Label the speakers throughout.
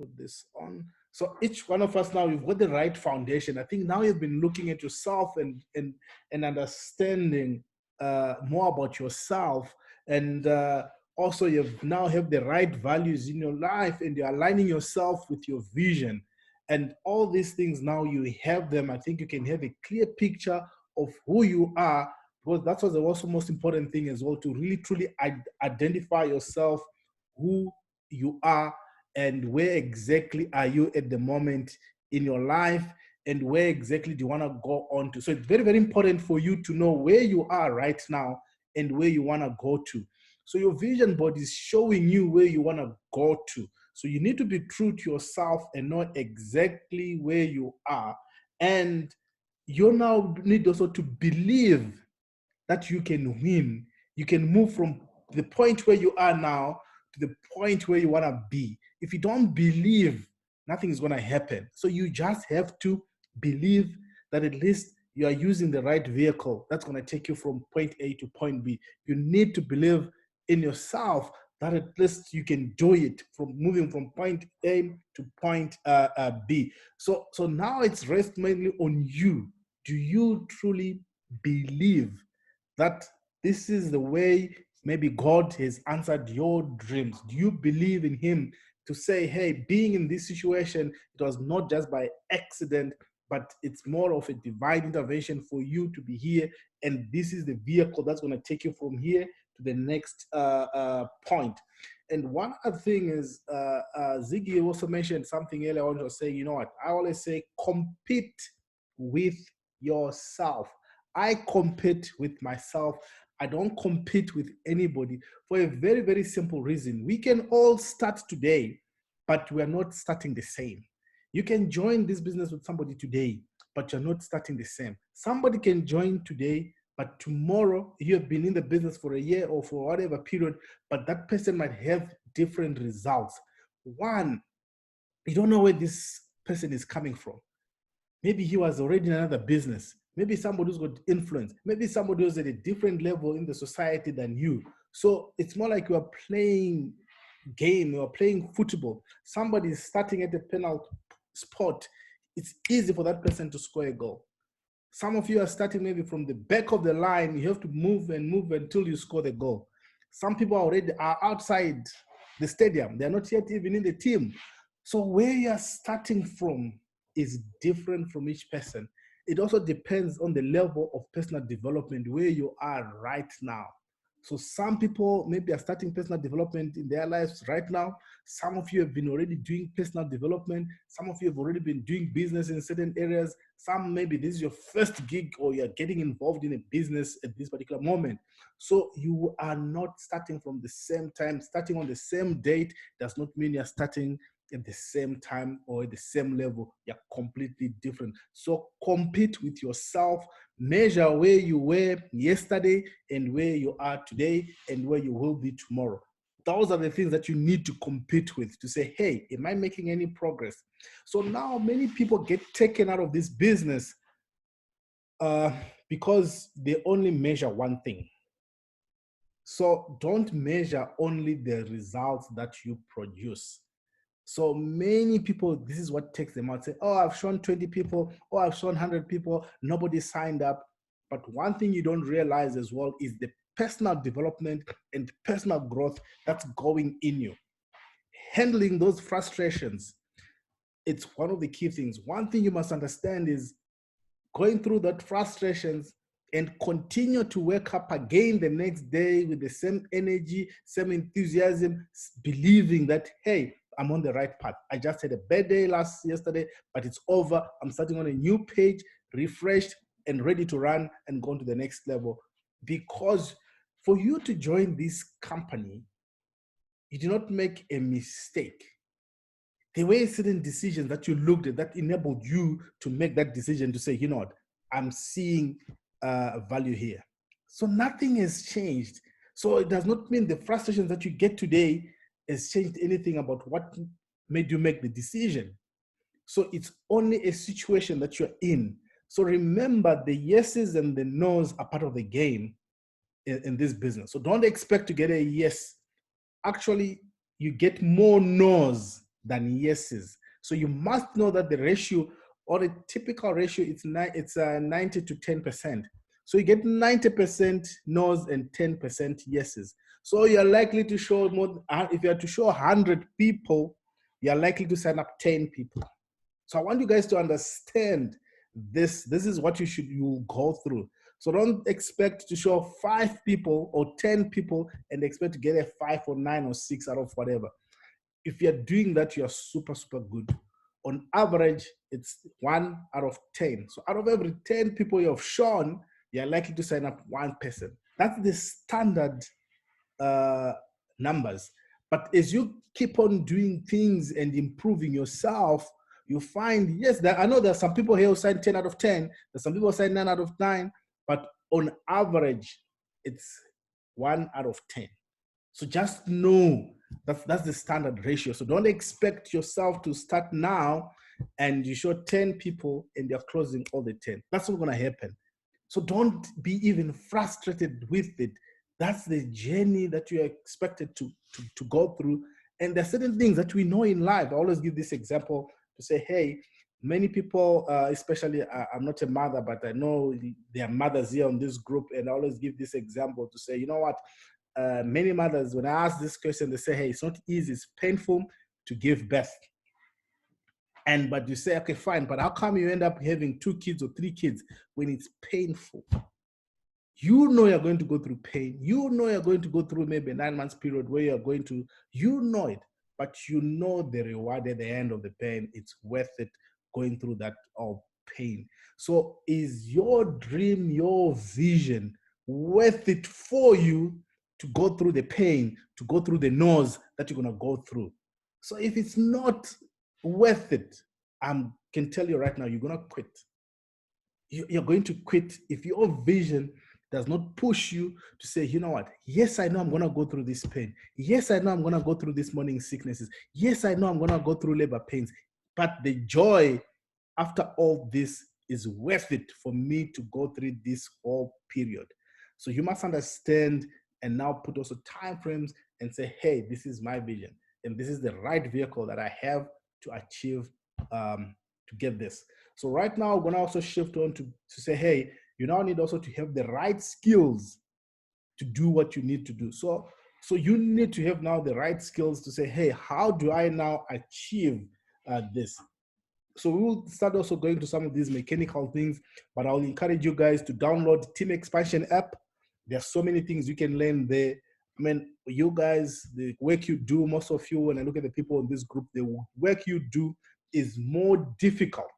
Speaker 1: put this on. So each one of us now, we've got the right foundation. I think now you've been looking at yourself and understanding more about yourself, and also you've now have the right values in your life, and you're aligning yourself with your vision. And all these things now you have them. I think you can have a clear picture of who you are, because that was the also most important thing as well, to really truly identify yourself, who you are, and where exactly are you at the moment in your life, and where exactly do you want to go on to. So it's very, very important for you to know where you are right now and where you want to go to. So your vision board is showing you where you want to go to. So you need to be true to yourself and know exactly where you are. And you now need also to believe that you can win. You can move from the point where you are now to the point where you want to be. If you don't believe, nothing is going to happen. So you just have to believe that at least you are using the right vehicle that's going to take you from point A to point B. You need to believe in yourself that at least you can do it, from moving from point A to point B. So now it's rest mainly on you. Do you truly believe that this is the way maybe God has answered your dreams? Do you believe in him to say, hey, being in this situation, it was not just by accident, but it's more of a divine intervention for you to be here, and this is the vehicle that's going to take you from here to the next point. And one other thing is, Ziggy also mentioned something earlier on, was saying, you know what, I always say, compete with yourself. I compete with myself. I don't compete with anybody, for a very, very simple reason. We can all start today, but we are not starting the same. You can join this business with somebody today, but you're not starting the same. Somebody can join today, but tomorrow you have been in the business for a year or for whatever period, but that person might have different results. One, you don't know where this person is coming from. Maybe he was already in another business. Maybe somebody who's got influence. Maybe somebody who's at a different level in the society than you. So it's more like you are playing game, you are playing football. Somebody is starting at the penalty spot. It's easy for that person to score a goal. Some of you are starting maybe from the back of the line. You have to move and move until you score the goal. Some people already are outside the stadium. They're not yet even in the team. So where you're starting from is different from each person. It also depends on the level of personal development where you are right now. So some people maybe are starting personal development in their lives right now. Some of you have been already doing personal development. Some of you have already been doing business in certain areas. Some maybe this is your first gig, or you're getting involved in a business at this particular moment. So you are not starting from the same time. Starting on the same date does not mean you're starting at the same time or at the same level. You're completely different. So compete with yourself. Measure where you were yesterday and where you are today and where you will be tomorrow. Those are the things that you need to compete with, to say, hey, am I making any progress? So now many people get taken out of this business because they only measure one thing. So don't measure only the results that you produce. So many people, this is what takes them out. Say, oh, I've shown 20 people, oh, I've shown 100 people, nobody signed up. But one thing you don't realize as well is the personal development and personal growth that's going in you. Handling those frustrations, it's one of the key things. One thing you must understand is going through that frustrations and continue to wake up again the next day with the same energy, same enthusiasm, believing that, hey, I'm on the right path. I just had a bad day yesterday, but it's over. I'm starting on a new page, refreshed and ready to run and go to the next level. Because for you to join this company, you did not make a mistake. There were certain decisions that you looked at that enabled you to make that decision to say, you know what, I'm seeing value here. So nothing has changed. So it does not mean the frustrations that you get today has changed anything about what made you make the decision. So it's only a situation that you're in. So remember, the yeses and the nos are part of the game in this business. So don't expect to get a yes. Actually, you get more no's than yeses. So you must know that the ratio or the typical ratio, it's 90 to 10%. So you get 90% no's and 10% yeses. So you're likely to show more, if you are to show 100 people, you're likely to sign up 10 people. So I want you guys to understand this. This is what you go through. So don't expect to show 5 people or 10 people and expect to get a 5 or 9 or 6 out of whatever. If you're doing that, you're super, super good. On average, it's 1 out of 10. So out of every 10 people you've shown, you're likely to sign up 1 person. That's the standard numbers. But as you keep on doing things and improving yourself, you find, yes, I know there are some people here who sign 10 out of 10. There's some people who sign 9 out of 9. But on average, it's 1 out of 10. So just know that's the standard ratio. So don't expect yourself to start now and you show 10 people and they're closing all the 10. That's not going to happen. So don't be even frustrated with it. That's the journey that you are expected to go through. And there are certain things that we know in life. I always give this example to say, hey, many people, especially I'm not a mother, but I know there are mothers here on this group. And I always give this example to say, you know what? Many mothers, when I ask this question, they say, hey, it's not easy, it's painful to give birth. But you say, okay, fine, but how come you end up having 2 kids or 3 kids when it's painful? You know you're going to go through pain. You know you're going to go through maybe a 9 months period where you're going to, you know it, but you know the reward at the end of the pain, it's worth it going through that pain. So is your dream, your vision worth it for you to go through the pain, to go through the no's that you're going to go through? So if it's not worth it, I can tell you right now, you're going to quit. You're going to quit if your vision does not push you to say, you know what? Yes, I know I'm going to go through this pain. Yes, I know I'm going to go through these morning sicknesses. Yes, I know I'm going to go through labor pains. But the joy after all this is worth it for me to go through this whole period. So you must understand and now put also time frames and say, hey, this is my vision. And this is the right vehicle that I have to achieve, to get this. So right now, we're going to also shift on to say, hey, you now need also to have the right skills to do what you need to do. So you need to have now the right skills to say, hey, how do I now achieve this? So we will start also going to some of these mechanical things, but I'll encourage you guys to download the Team Expansion app. There's so many things you can learn there. I mean, you guys, the work you do, most of you, when I look at the people in this group, the work you do is more difficult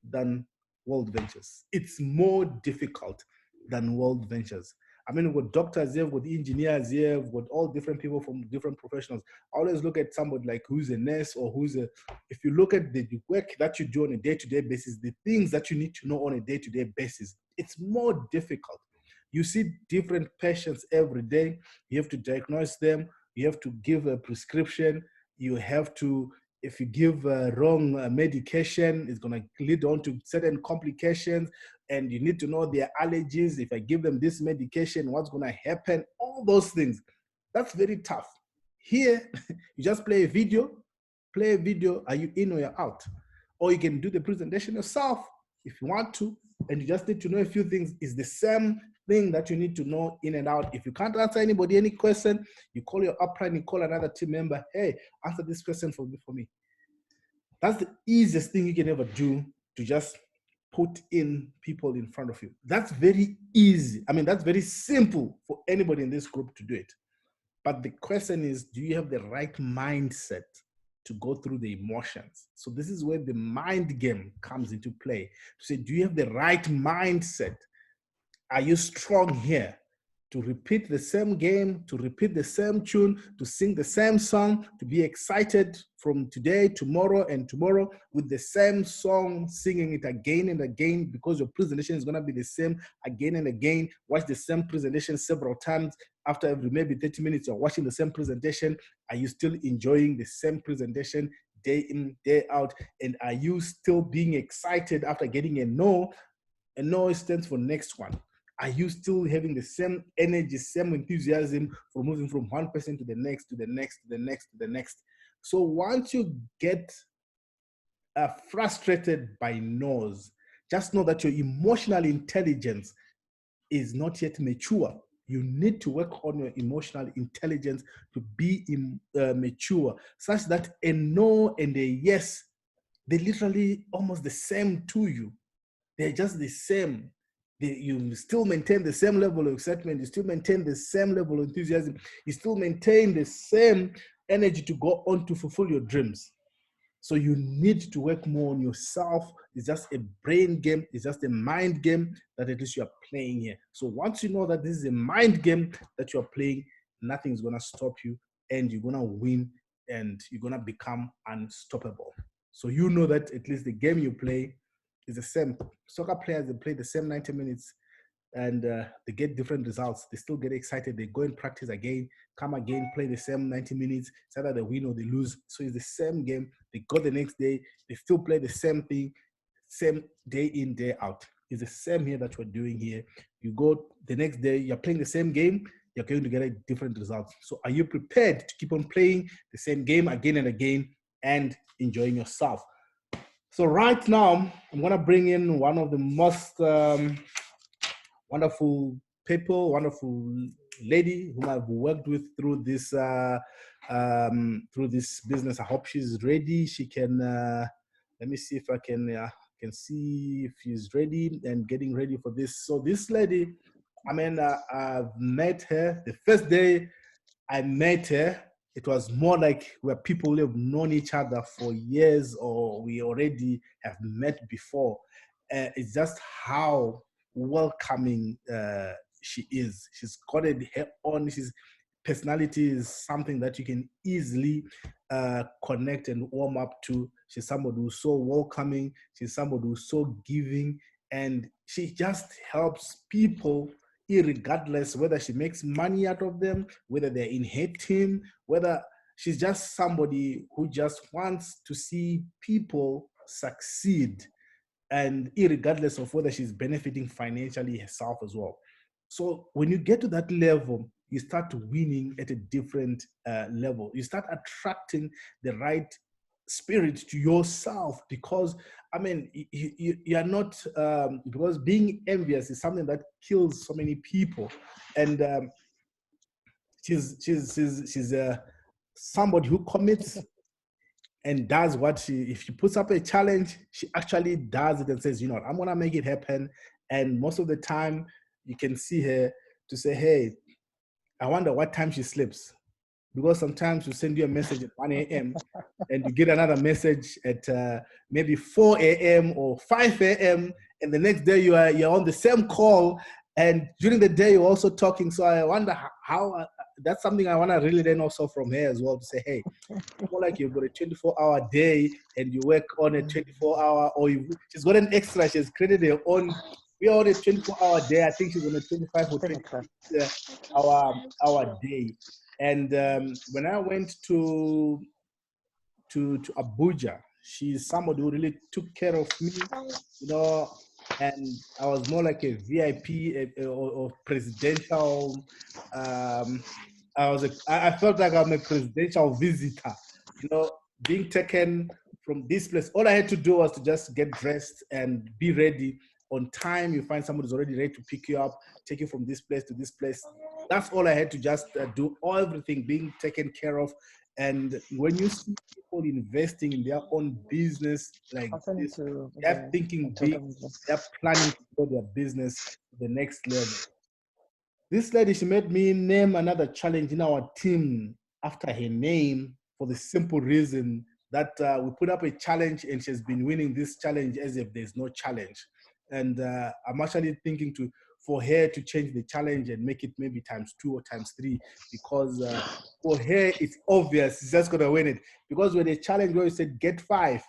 Speaker 1: than World Ventures. It's more difficult than World Ventures. I mean, we've got doctors here, we've got engineers here, we've got all different people from different professionals. I always look at somebody like who's a nurse or if you look at the work that you do on a day-to-day basis, the things that you need to know on a day-to-day basis, it's more difficult. You see different patients every day. You have to diagnose them. You have to give a prescription. You have to, if you give wrong medication, it's going to lead on to certain complications, and you need to know their allergies. If I give them this medication, what's going to happen? All those things. That's very tough. Here, you just play a video. Are you in or you're out? Or you can do the presentation yourself if you want to, and you just need to know a few things. It's the same thing that you need to know in and out. If you can't answer anybody any question, you call your upline, you call another team member, hey, answer this question for me. That's the easiest thing you can ever do, to just put in people in front of you. That's very easy. I mean, that's very simple for anybody in this group to do it. But the question is, do you have the right mindset to go through the emotions? So this is where the mind game comes into play. To say, do you have the right mindset? Are you strong here to repeat the same game, to repeat the same tune, to sing the same song, to be excited from today, tomorrow, and tomorrow with the same song, singing it again and again, because your presentation is going to be the same again and again. Watch the same presentation several times. After every maybe 30 minutes, you're watching the same presentation. Are you still enjoying the same presentation day in, day out? And are you still being excited after getting a no? A no stands for next one. Are you still having the same energy, same enthusiasm for moving from one person to the next, to the next, to the next, to the next? So once you get frustrated by no's, just know that your emotional intelligence is not yet mature. You need to work on your emotional intelligence to be mature, such that a no and a yes, they're literally almost the same to you. They're just the same. You still maintain the same level of excitement. You still maintain the same level of enthusiasm. You still maintain the same energy to go on to fulfill your dreams. So you need to work more on yourself. It's just a brain game. It's just a mind game that at least you're playing here. So once you know that this is a mind game that you're playing, nothing is going to stop you, and you're going to win, and you're going to become unstoppable. So you know that at least the game you play is the same. Soccer players, they play the same 90 minutes, and they get different results. They still get excited. They go and practice again, come again, play the same 90 minutes. It's either they win or they lose. So it's the same game. They go the next day. They still play the same thing, same day in, day out. It's the same here that we're doing here. You go the next day, you're playing the same game, you're going to get a different result. So are you prepared to keep on playing the same game again and again and enjoying yourself? So right now, I'm going to bring in one of the most wonderful people, wonderful lady whom I've worked with through this business. I hope she's ready. She can. Let me see if I can see if she's ready and getting ready for this. So this lady, I mean, I've met her the first day I met her. It was more like we're people who have known each other for years, or we already have met before. It's just how welcoming she is. She's got her own. She's personality is something that you can easily connect and warm up to. She's somebody who's so welcoming. She's somebody who's so giving, and she just helps people irregardless whether she makes money out of them, whether they're in her team, whether she's just somebody who just wants to see people succeed, and irregardless of whether she's benefiting financially herself as well. So when you get to that level, you start winning at a different level. You start attracting the right spirit to yourself, because I mean you are not because being envious is something that kills so many people. And she's somebody who commits and does what if she puts up a challenge, she actually does it and says, you know what, I'm gonna make it happen. And most of the time you can see her to say, hey, I wonder what time she sleeps, because sometimes we send you a message at 1 a.m. and you get another message at maybe 4 a.m. or 5 a.m. and the next day you're on the same call, and during the day you're also talking. So I wonder how that's something I want to really learn also from her as well, to say, hey, more like you've got a 24-hour day and you work on a 24-hour, or she's got an extra. She's created her own. We are on a 24-hour day. I think she's on a 25 or 26-hour day. And when I went to Abuja, she's somebody who really took care of me, you know, and I was more like a VIP or presidential. I felt like I'm a presidential visitor, you know, being taken from this place. All I had to do was to just get dressed and be ready on time. You find somebody who's already ready to pick you up, take you from this place to this place. That's all I had to just do. All everything being taken care of. And when you see people investing in their own business like this, they're thinking big, they're planning to grow their business to the next level. This lady, she made me name another challenge in our team after her name, for the simple reason that we put up a challenge and she's been winning this challenge as if there's no challenge. And I'm actually thinking for her to change the challenge and make it maybe ×2 or ×3, because for her it's obvious she's just gonna win it. Because when the challenge where you said get 5,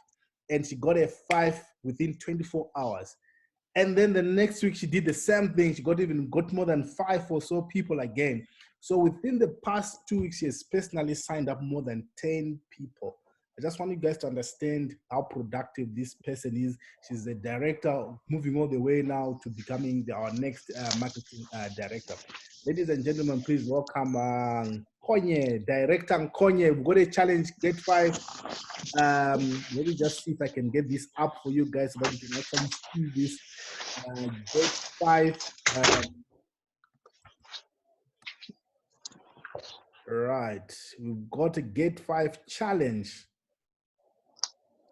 Speaker 1: and she got a 5 within 24 hours. And then the next week she did the same thing. She got more than 5 or so people again. So within the past 2 weeks, she has personally signed up more than 10 people. I just want you guys to understand how productive this person is. She's the director, moving all the way now to becoming our next marketing director. Ladies and gentlemen, please welcome Nkonye, Director Nkonye. We've got a challenge, Get 5. Let me just see if I can get this up for you guys so that you can actually see this. Get 5. Right. We've got a Get 5 challenge.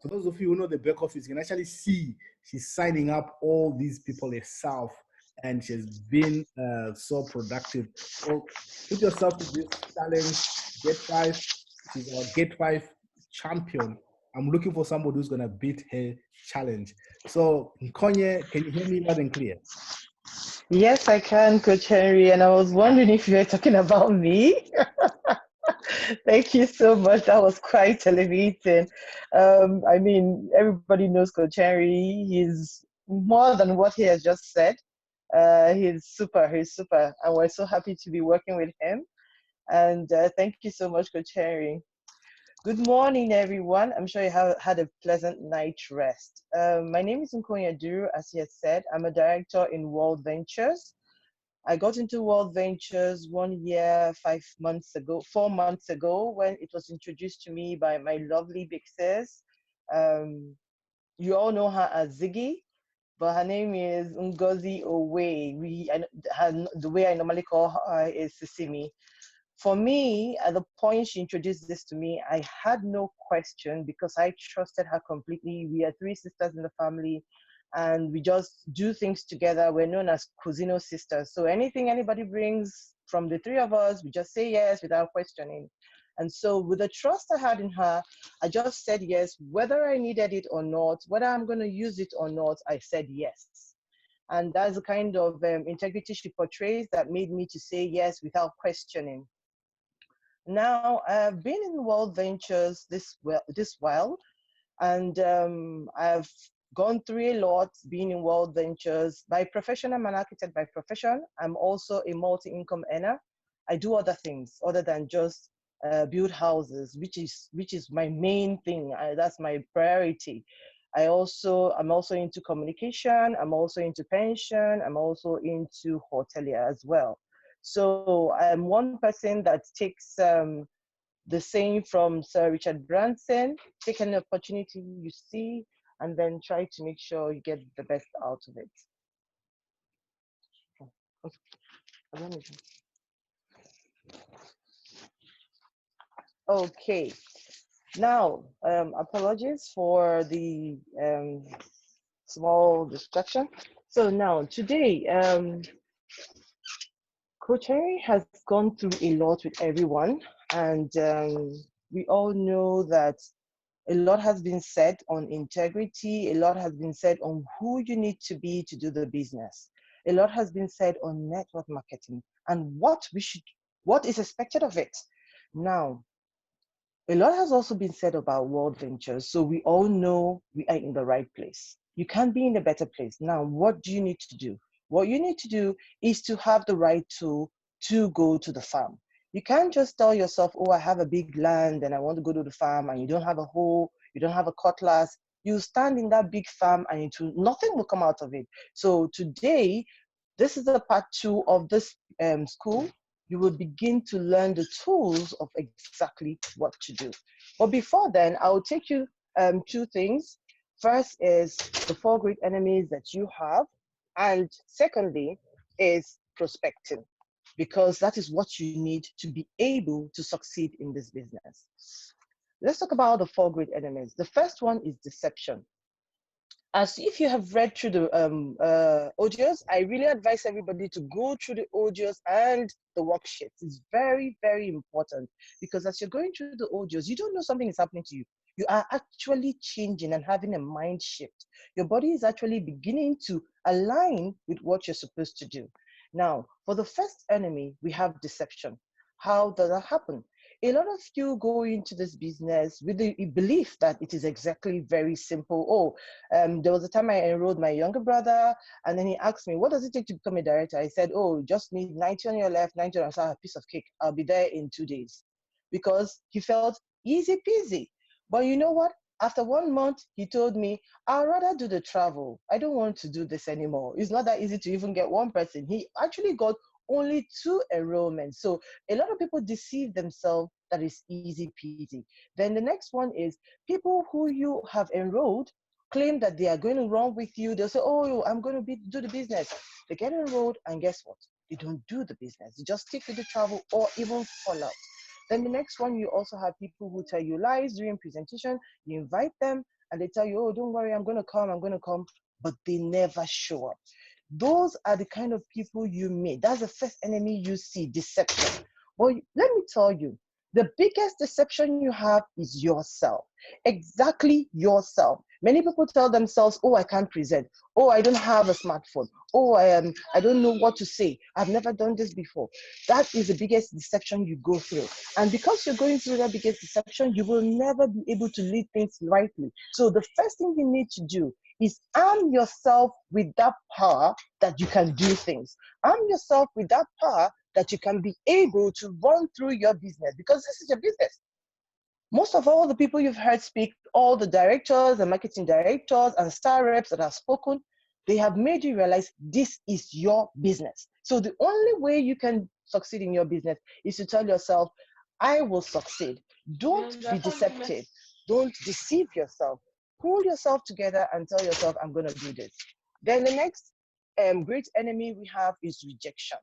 Speaker 1: For those of you who know the back office, you can actually see she's signing up all these people herself, and she's been so productive. So put yourself to this challenge, Get 5. She's our Get 5 champion. I'm looking for somebody who's going to beat her challenge. So, Nkonye, can you hear me loud and clear?
Speaker 2: Yes, I can, Coach Henry. And I was wondering if you were talking about me. Thank you so much. That was quite elevating. I mean, everybody knows Coach Henry. He's more than what he has just said. He's super. He's super. And we're so happy to be working with him. And thank you so much, Coach Henry. Good morning, everyone. I'm sure you have had a pleasant night's rest. My name is Nkonye Duru, as he has said. I'm a director in World Ventures. I got into World Ventures 1 year, 5 months ago, 4 months ago, when it was introduced to me by my lovely big sis. You all know her as Ziggy, but her name is Ngozi Owe. The way I normally call her is Sisimi. For me, at the point she introduced this to me, I had no question because I trusted her completely. We are three sisters in the family and we just do things together. We're known as Cusino sisters. So anything anybody brings from the three of us, we just say yes without questioning. And so with the trust I had in her, I just said yes, whether I needed it or not, whether I'm going to use it or not, I said yes. And that's the kind of integrity she portrays that made me to say yes without questioning. Now, I've been in World Ventures this while, and I've gone through a lot being in World Ventures. By profession, I'm an architect by profession. I'm also a multi-income earner. I do other things other than just build houses, which is my main thing. That's my priority. I'm also into communication. I'm also into pension. I'm also into hotelier as well. So I'm one person that takes the saying from Sir Richard Branson: take an opportunity you see, and then try to make sure you get the best out of it. Okay. Now, apologies for the small distraction. So now, today, Coach Harry has gone through a lot with everyone, and we all know that a lot has been said on integrity, a lot has been said on who you need to be to do the business. A lot has been said on network marketing and what is expected of it. Now, a lot has also been said about World Ventures, so we all know we are in the right place. You can't be in a better place. Now, what do you need to do? What you need to do is to have the right tool to go to the farm. You can't just tell yourself, oh, I have a big land and I want to go to the farm, and you don't have a hoe, you don't have a cutlass. You stand in that big farm and nothing will come out of it. So today, this is the part 2 of this school. You will begin to learn the tools of exactly what to do. But before then, I will take you 2 things. First is the 4 great enemies that you have. And secondly is prospecting, because that is what you need to be able to succeed in this business. Let's talk about the 4 great enemies. The first one is deception. As if you have read through the audios, I really advise everybody to go through the audios and the worksheets. It's very, very important, because as you're going through the audios, you don't know something is happening to you. You are actually changing and having a mind shift. Your body is actually beginning to align with what you're supposed to do. Now, for the first enemy, we have deception. How does that happen? A lot of you go into this business with the belief that it is exactly very simple. There was a time I enrolled my younger brother, and then he asked me, what does it take to become a director? I said, oh, you just need 90 on your left, 90 on your side, a piece of cake. I'll be there in 2 days. Because he felt easy peasy. But you know what? After 1 month, he told me, I'd rather do the travel. I don't want to do this anymore. It's not that easy to even get one person. He actually got only 2 enrollments. So a lot of people deceive themselves that is easy peasy. Then the next one is people who you have enrolled claim that they are going to run with you. They'll say, oh, I'm going to do the business. They get enrolled, and guess what? They don't do the business. They just stick with the travel or even fall out. Then the next one, you also have people who tell you lies during presentation. You invite them and they tell you, oh, don't worry, I'm going to come, but they never show up. Those are the kind of people you meet. That's the first enemy you see, deception. Well, let me tell you, the biggest deception you have is yourself. Exactly yourself. Many people tell themselves, oh, I can't present. Oh, I don't have a smartphone. Oh, I don't know what to say. I've never done this before. That is the biggest deception you go through. And because you're going through that biggest deception, you will never be able to lead things rightly. So the first thing you need to do is arm yourself with that power that you can do things. Arm yourself with that power that you can be able to run through your business, because this is your business. Most of all the people you've heard speak, all the directors and marketing directors and star reps that have spoken, they have made you realize this is your business. So the only way you can succeed in your business is to tell yourself, I will succeed. Don't be deceptive. Don't deceive yourself. Pull yourself together and tell yourself, I'm going to do this. Then the next great enemy we have is rejection.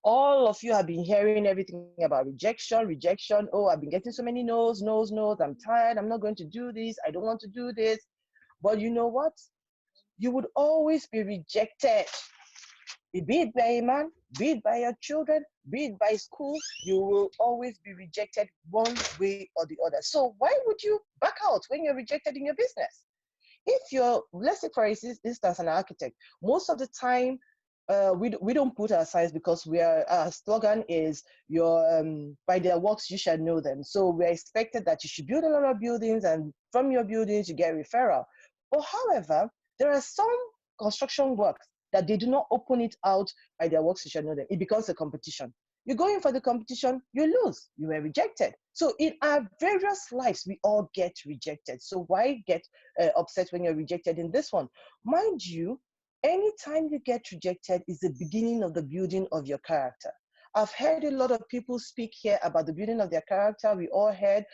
Speaker 2: All of you have been hearing everything about rejection. Oh, I've been getting so many no's, no's, no's. I'm tired. I'm not going to do this. I don't want to do this. But you know what? You would always be rejected. Be it by a man, be it by your children, be it by school, you will always be rejected one way or the other. So why would you back out when you're rejected in your business? If you're, let's say for instance, an architect, most of the time we don't put our signs because our slogan is by their works you shall know them. So we're expected that you should build a lot of buildings, and from your buildings you get referral. But however, there are some construction works that they do not open it out by their works you shall know them. It becomes a competition. You go in for the competition, you lose. You were rejected. So in our various lives, we all get rejected. So why get upset when you're rejected in this one? Mind you, anytime you get rejected is the beginning of the building of your character. I've heard a lot of people speak here about the building of their character. We all heard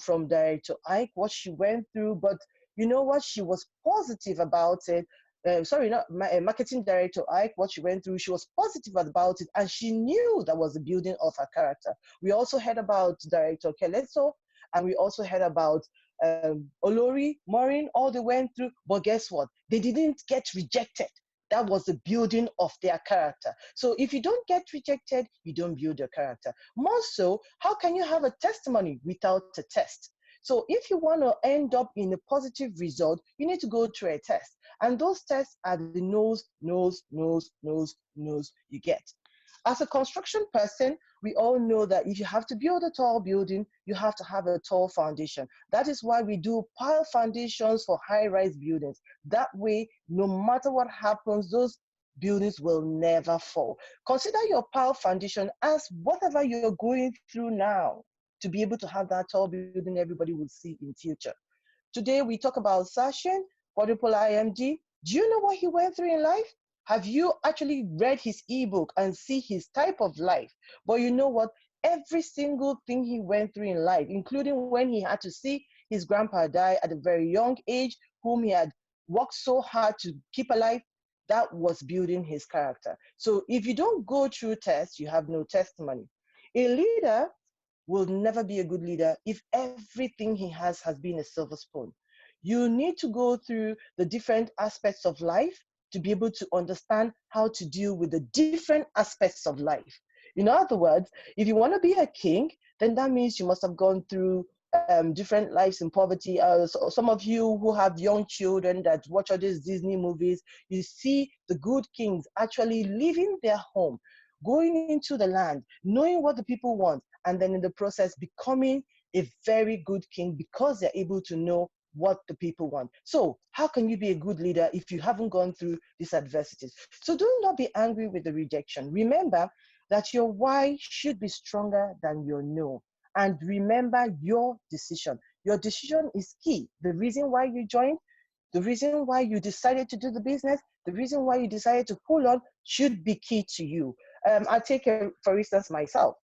Speaker 2: from Director Ike what she went through, but you know what? She was positive about it. Sorry, not marketing director Ike, what she went through, she was positive about it, and she knew that was the building of her character. We also heard about director Keleso, and we also heard about Olori, Maureen, all they went through, but guess what? They didn't get rejected. That was the building of their character. So if you don't get rejected, you don't build your character. More so, how can you have a testimony without a test? So if you want to end up in a positive result, you need to go through a test. And those tests are the no's you get. As a construction person, we all know that if you have to build a tall building, you have to have a tall foundation. That is why we do pile foundations for high-rise buildings. That way, no matter what happens, those buildings will never fall. Consider your pile foundation as whatever you're going through now to be able to have that tall building everybody will see in future. Today, we talk about Sachin, quadruple IMD. Do you know what he went through in life? Have you actually read his ebook and see his type of life? But you know what? Every single thing he went through in life, including when he had to see his grandpa die at a very young age, whom he had worked so hard to keep alive, that was building his character. So if you don't go through tests, you have no testimony. A leader will never be a good leader if everything he has been a silver spoon. You need to go through the different aspects of life to be able to understand how to deal with the different aspects of life. In other words, if you want to be a king, then that means you must have gone through different lives in poverty. So some of you who have young children that watch all these Disney movies, you see the good kings actually leaving their home, going into the land, knowing what the people want, and then in the process becoming a very good king because they're able to know what the people want. So how can you be a good leader if you haven't gone through these adversities? So do not be angry with the rejection. Remember that your why should be stronger than your no. And remember your decision. Your decision is key. The reason why you joined, The reason why you decided to do the business, the reason why you decided to pull on should be key to you. I'll take, for instance, myself.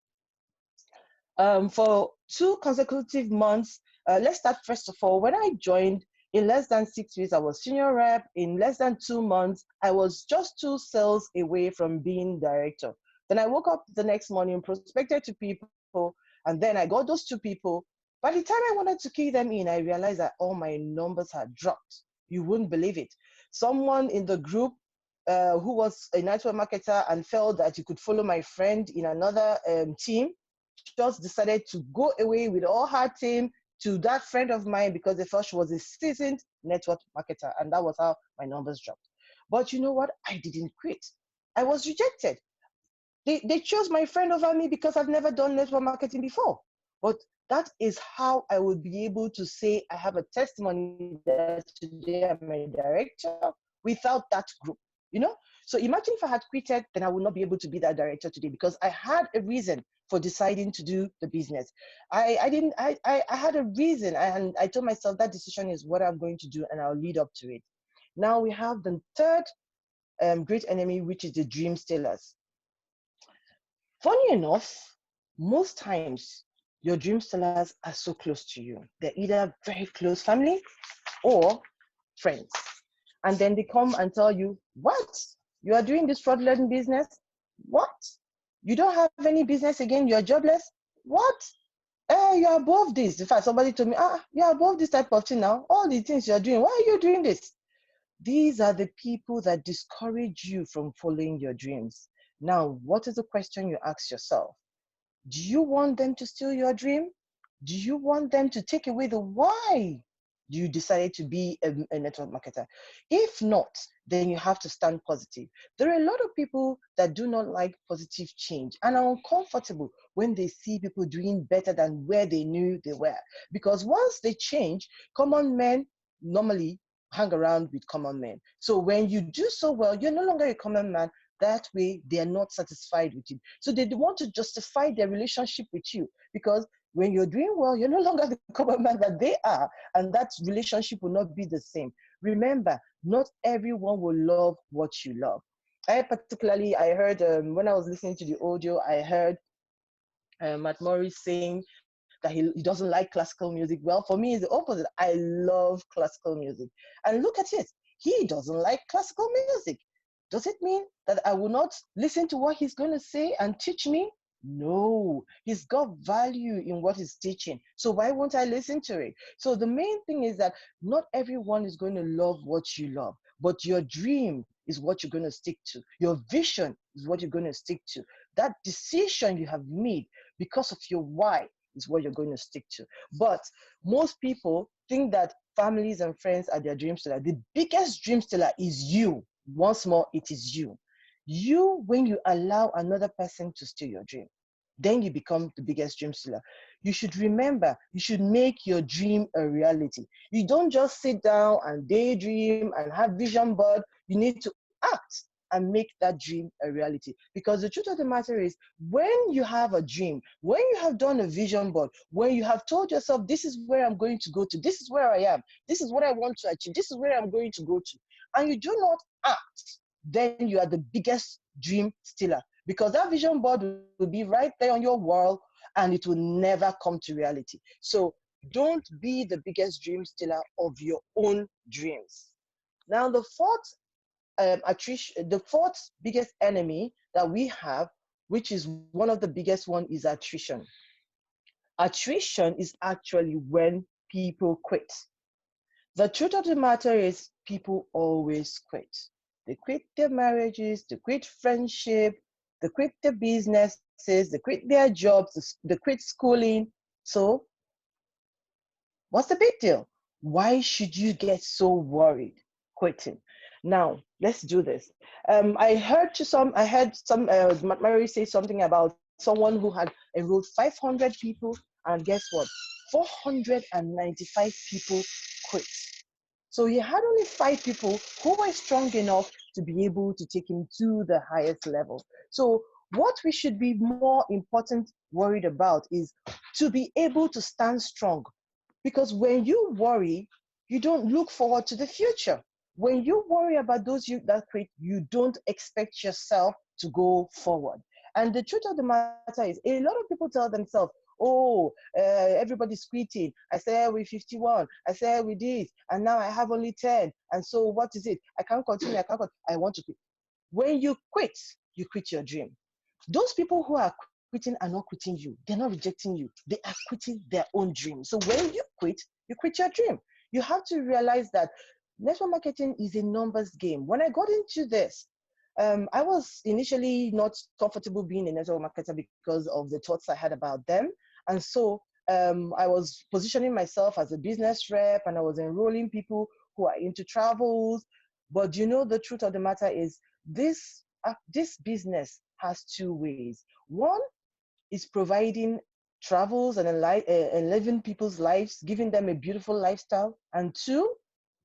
Speaker 2: For 2 consecutive months, let's start first of all. When I joined, in less than 6 weeks, I was senior rep. In less than 2 months, I was just 2 sales away from being director. Then I woke up the next morning, prospected to people, and then I got those 2 people. By the time I wanted to key them in, I realized that all my numbers had dropped. You wouldn't believe it. Someone in the group who was a network marketer and felt that he could follow my friend in another team just decided to go away with all her team to that friend of mine because they thought she was a seasoned network marketer, and that was how my numbers dropped. But you know what? I didn't quit. I was rejected. They chose my friend over me because I've never done network marketing before. But that is how I would be able to say I have a testimony that today I'm a director without that group. You know? So imagine if I had quitted, then I would not be able to be that director today because I had a reason for deciding to do the business. I had a reason, and I told myself that decision is what I'm going to do and I'll lead up to it. Now we have the third great enemy, which is the dream stealers. Funny enough, most times your dream stealers are so close to you. They're either very close family or friends. And then they come and tell you, what? You are doing this fraudulent business? What? You don't have any business again? You're jobless? What? You're above this. In fact, somebody told me, you're above this type of thing now. All the things you're doing, why are you doing this? These are the people that discourage you from following your dreams. Now, what is the question you ask yourself? Do you want them to steal your dream? Do you want them to take away the why you decided to be a network marketer? If not, then you have to stand positive. There are a lot of people that do not like positive change and are uncomfortable when they see people doing better than where they knew they were. Because once they change, common men normally hang around with common men. So when you do so well, you're no longer a common man. That way, they are not satisfied with you. So they want to justify their relationship with you because when you're doing well, you're no longer the common man that they are, and that relationship will not be the same. Remember, not everyone will love what you love. I heard when I was listening to the audio, I heard Matt Morris saying that he doesn't like classical music. Well, for me, it's the opposite. I love classical music. And look at it. He doesn't like classical music. Does it mean that I will not listen to what he's going to say and teach me? No, he's got value in what he's teaching. So why won't I listen to it? So the main thing is that not everyone is going to love what you love, but your dream is what you're going to stick to. Your vision is what you're going to stick to. That decision you have made because of your why is what you're going to stick to. But most people think that families and friends are their dream stealer. The biggest dream stealer is you. Once more, it is you. You, when you allow another person to steal your dream, then you become the biggest dream stealer. You should remember, you should make your dream a reality. You don't just sit down and daydream and have vision board. You need to act and make that dream a reality. Because the truth of the matter is, when you have a dream, when you have done a vision board, when you have told yourself, this is where I'm going to go to, this is where I am, this is what I want to achieve, this is where I'm going to go to, and you do not act, then you are the biggest dream stealer. Because that vision board will be right there on your wall and it will never come to reality. So don't be the biggest dream stealer of your own dreams. Now, the fourth biggest enemy that we have, which is one of the biggest one, is attrition. Attrition is actually when people quit. The truth of the matter is people always quit. They quit their marriages, they quit friendship, they quit their businesses, they quit their jobs, they quit schooling. So what's the big deal? Why should you get so worried quitting? Now, let's do this. I heard some Mary say something about someone who had enrolled 500 people, and guess what? 495 people quit. So he had only 5 people who were strong enough to be able to take him to the highest level. So what we should be more important worried about is to be able to stand strong. Because when you worry, you don't look forward to the future. When you worry about those that quit, you don't expect yourself to go forward. And the truth of the matter is, a lot of people tell themselves, oh, everybody's quitting. I said with 51, I said with this, and now I have only 10. And so what is it? I can't continue, I want to quit. When you quit your dream. Those people who are quitting are not quitting you. They're not rejecting you. They are quitting their own dream. So when you quit your dream. You have to realize that network marketing is a numbers game. When I got into this, I was initially not comfortable being a network marketer because of the thoughts I had about them. And so I was positioning myself as a business rep, and I was enrolling people who are into travels. But you know, the truth of the matter is this business has two ways. One is providing travels and living people's lives, giving them a beautiful lifestyle. And two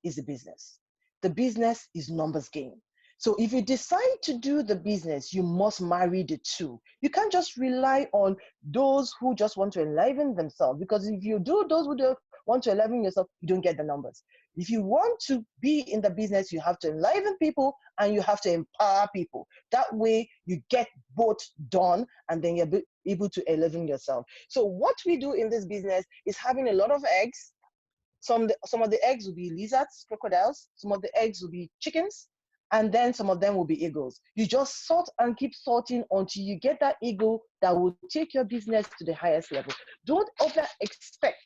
Speaker 2: is the business. The business is numbers game. So if you decide to do the business, you must marry the two. You can't just rely on those who just want to enliven themselves, because if you do those who don't want to enliven yourself, you don't get the numbers. If you want to be in the business, you have to enliven people and you have to empower people. That way you get both done, and then you're able to enliven yourself. So what we do in this business is having a lot of eggs. Some of the eggs will be lizards, crocodiles. Some of the eggs will be chickens, and then some of them will be eagles. You just sort and keep sorting until you get that eagle that will take your business to the highest level. Don't over expect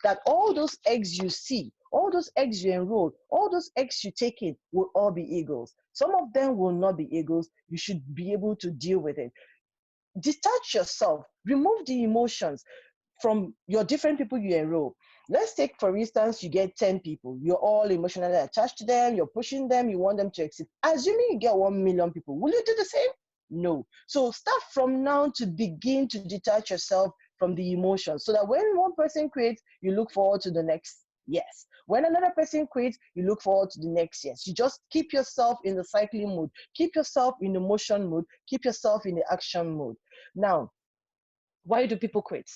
Speaker 2: that all those eggs you see, all those eggs you enroll, all those eggs you take in will all be eagles. Some of them will not be eagles. You should be able to deal with it. Detach yourself, remove the emotions from your different people you enroll. Let's take, for instance, you get 10 people. You're all emotionally attached to them. You're pushing them. You want them to exit. Assuming you get 1 million people, will you do the same? No. So start from now to begin to detach yourself from the emotions, so that when one person quits, you look forward to the next yes. When another person quits, you look forward to the next yes. You just keep yourself in the cycling mood. Keep yourself in the motion mode. Keep yourself in the action mode. Now, why do people quit?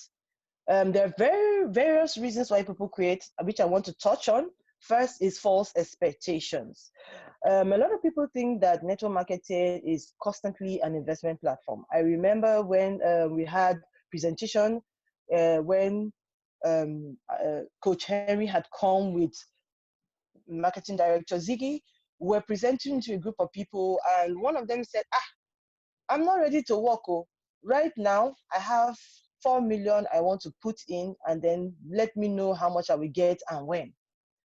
Speaker 2: There are various reasons why people quit, which I want to touch on. First is false expectations. A lot of people think that network marketing is constantly an investment platform. I remember when we had presentation when Coach Henry had come with marketing director Ziggy. We were presenting to a group of people, and one of them said, I'm not ready to work. Oh. Right now, I have 4 million I want to put in, and then let me know how much I will get and when.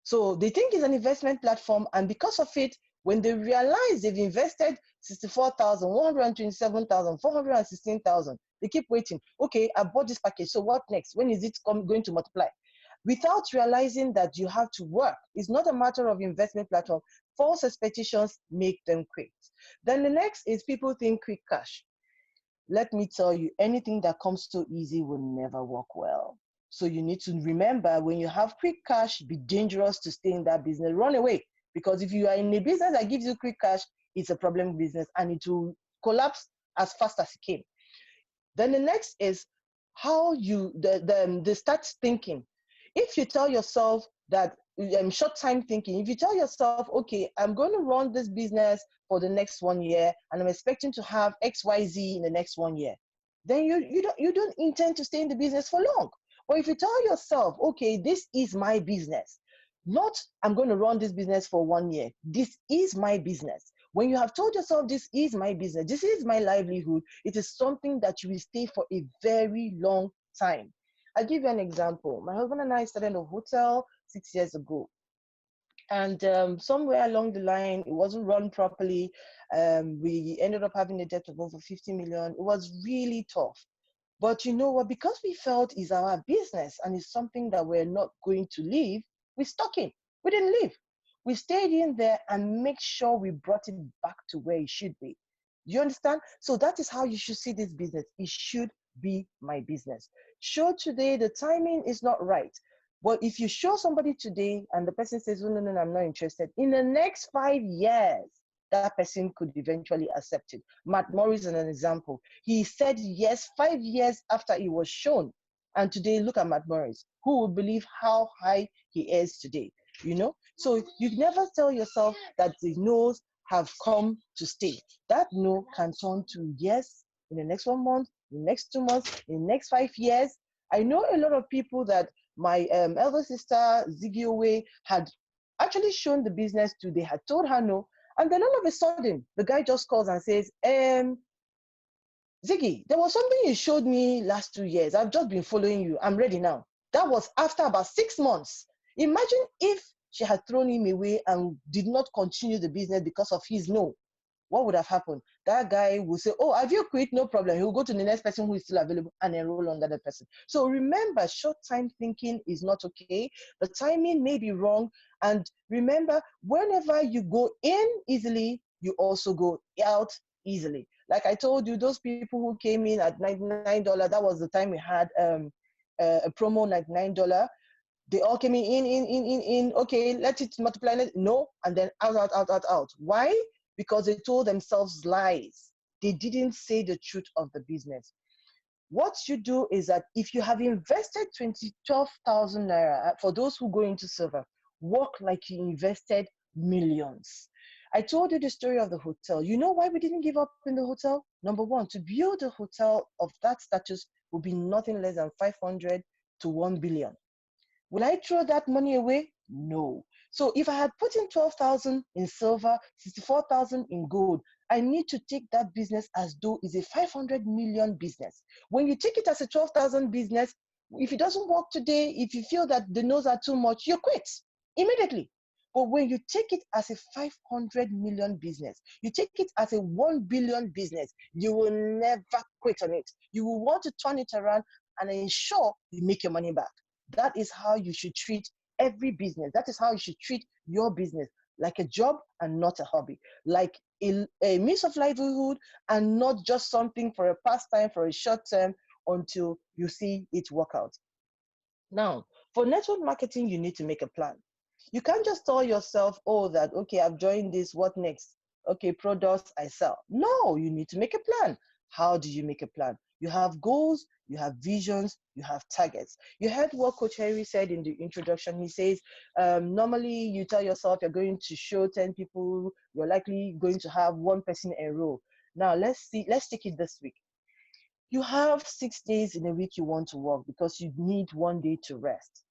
Speaker 2: So they think it's an investment platform, and because of it, when they realize they've invested 64,000, 127,000, 416,000, they keep waiting. Okay, I bought this package. So what next? When is it going to multiply? Without realizing that you have to work. It's not a matter of investment platform. False expectations make them quit. Then the next is people think quick cash. Let me tell you, anything that comes so easy will never work well. So you need to remember, when you have quick cash, be dangerous to stay in that business. Run away. Because if you are in a business that gives you quick cash, it's a problem business, and it will collapse as fast as it came. Then the next is how they start thinking. If you tell yourself that short time thinking, if you tell yourself, okay, I'm going to run this business for the next 1 year, and I'm expecting to have XYZ in the next 1 year, then you don't intend to stay in the business for long. But if you tell yourself, okay, this is my business, not I'm going to run this business for 1 year, this is my business. When you have told yourself, this is my business, this is my livelihood, it is something that you will stay for a very long time. I'll give you an example. My husband and I started a hotel 6 years ago. And somewhere along the line, it wasn't run properly. We ended up having a debt of over 50 million. It was really tough. But you know what? Because we felt it's our business and it's something that we're not going to leave, we stuck in. We didn't leave. We stayed in there and make sure we brought it back to where it should be. Do you understand? So that is how you should see this business. It should be my business. Sure, today the timing is not right. But if you show somebody today and the person says, oh, no, no, no, I'm not interested, in the next 5 years, that person could eventually accept it. Matt Morris is an example. He said yes 5 years after he was shown. And today, look at Matt Morris. Who would believe how high he is today? So you never tell yourself that the no's have come to stay. That no can turn to yes in the next 1 month, in the next 2 months, in the next 5 years. I know a lot of people that my elder sister Ziggy Owe had actually shown the business to. They had told her no, and then all of a sudden the guy just calls and says, Ziggy, there was something you showed me last 2 years. I've just been following you. I'm ready now. That was after about 6 months. Imagine if she had thrown him away and did not continue the business because of his no. What would have happened? That guy will say, oh, have you quit? No problem. He'll go to the next person who is still available and enroll under that person. So remember, short-time thinking is not okay. The timing may be wrong. And remember, whenever you go in easily, you also go out easily. Like I told you, those people who came in at $99, that was the time we had a promo $99. They all came in. Okay, let it multiply. No, and then out. Why? Because they told themselves lies. They didn't say the truth of the business. What you do is that if you have invested 12,000 naira, for those who go into silver, work like you invested millions. I told you the story of the hotel. You know why we didn't give up in the hotel? Number one, to build a hotel of that status will be nothing less than 500 to 1 billion. Will I throw that money away? No. So if I had put in 12,000 in silver, 64,000 in gold, I need to take that business as though it's a 500 million business. When you take it as a 12,000 business, if it doesn't work today, if you feel that the no's are too much, you quit immediately. But when you take it as a 500 million business, you take it as a 1 billion business, you will never quit on it. You will want to turn it around and ensure you make your money back. That is how you should treat every business. That is how you should treat your business, like a job and not a hobby, like a means of livelihood and not just something for a pastime, for a short term until you see it work out. Now, for network marketing, you need to make a plan. You can't just tell yourself, oh, that, okay, I've joined this, what next? Okay, products I sell. No, you need to make a plan. How do you make a plan? You have goals, you have visions, you have targets. You heard what Coach Henry said in the introduction. He says, normally you tell yourself you're going to show 10 people, you're likely going to have one person enroll. Now, let's take it this week. You have 6 days in a week you want to work because you need 1 day to rest.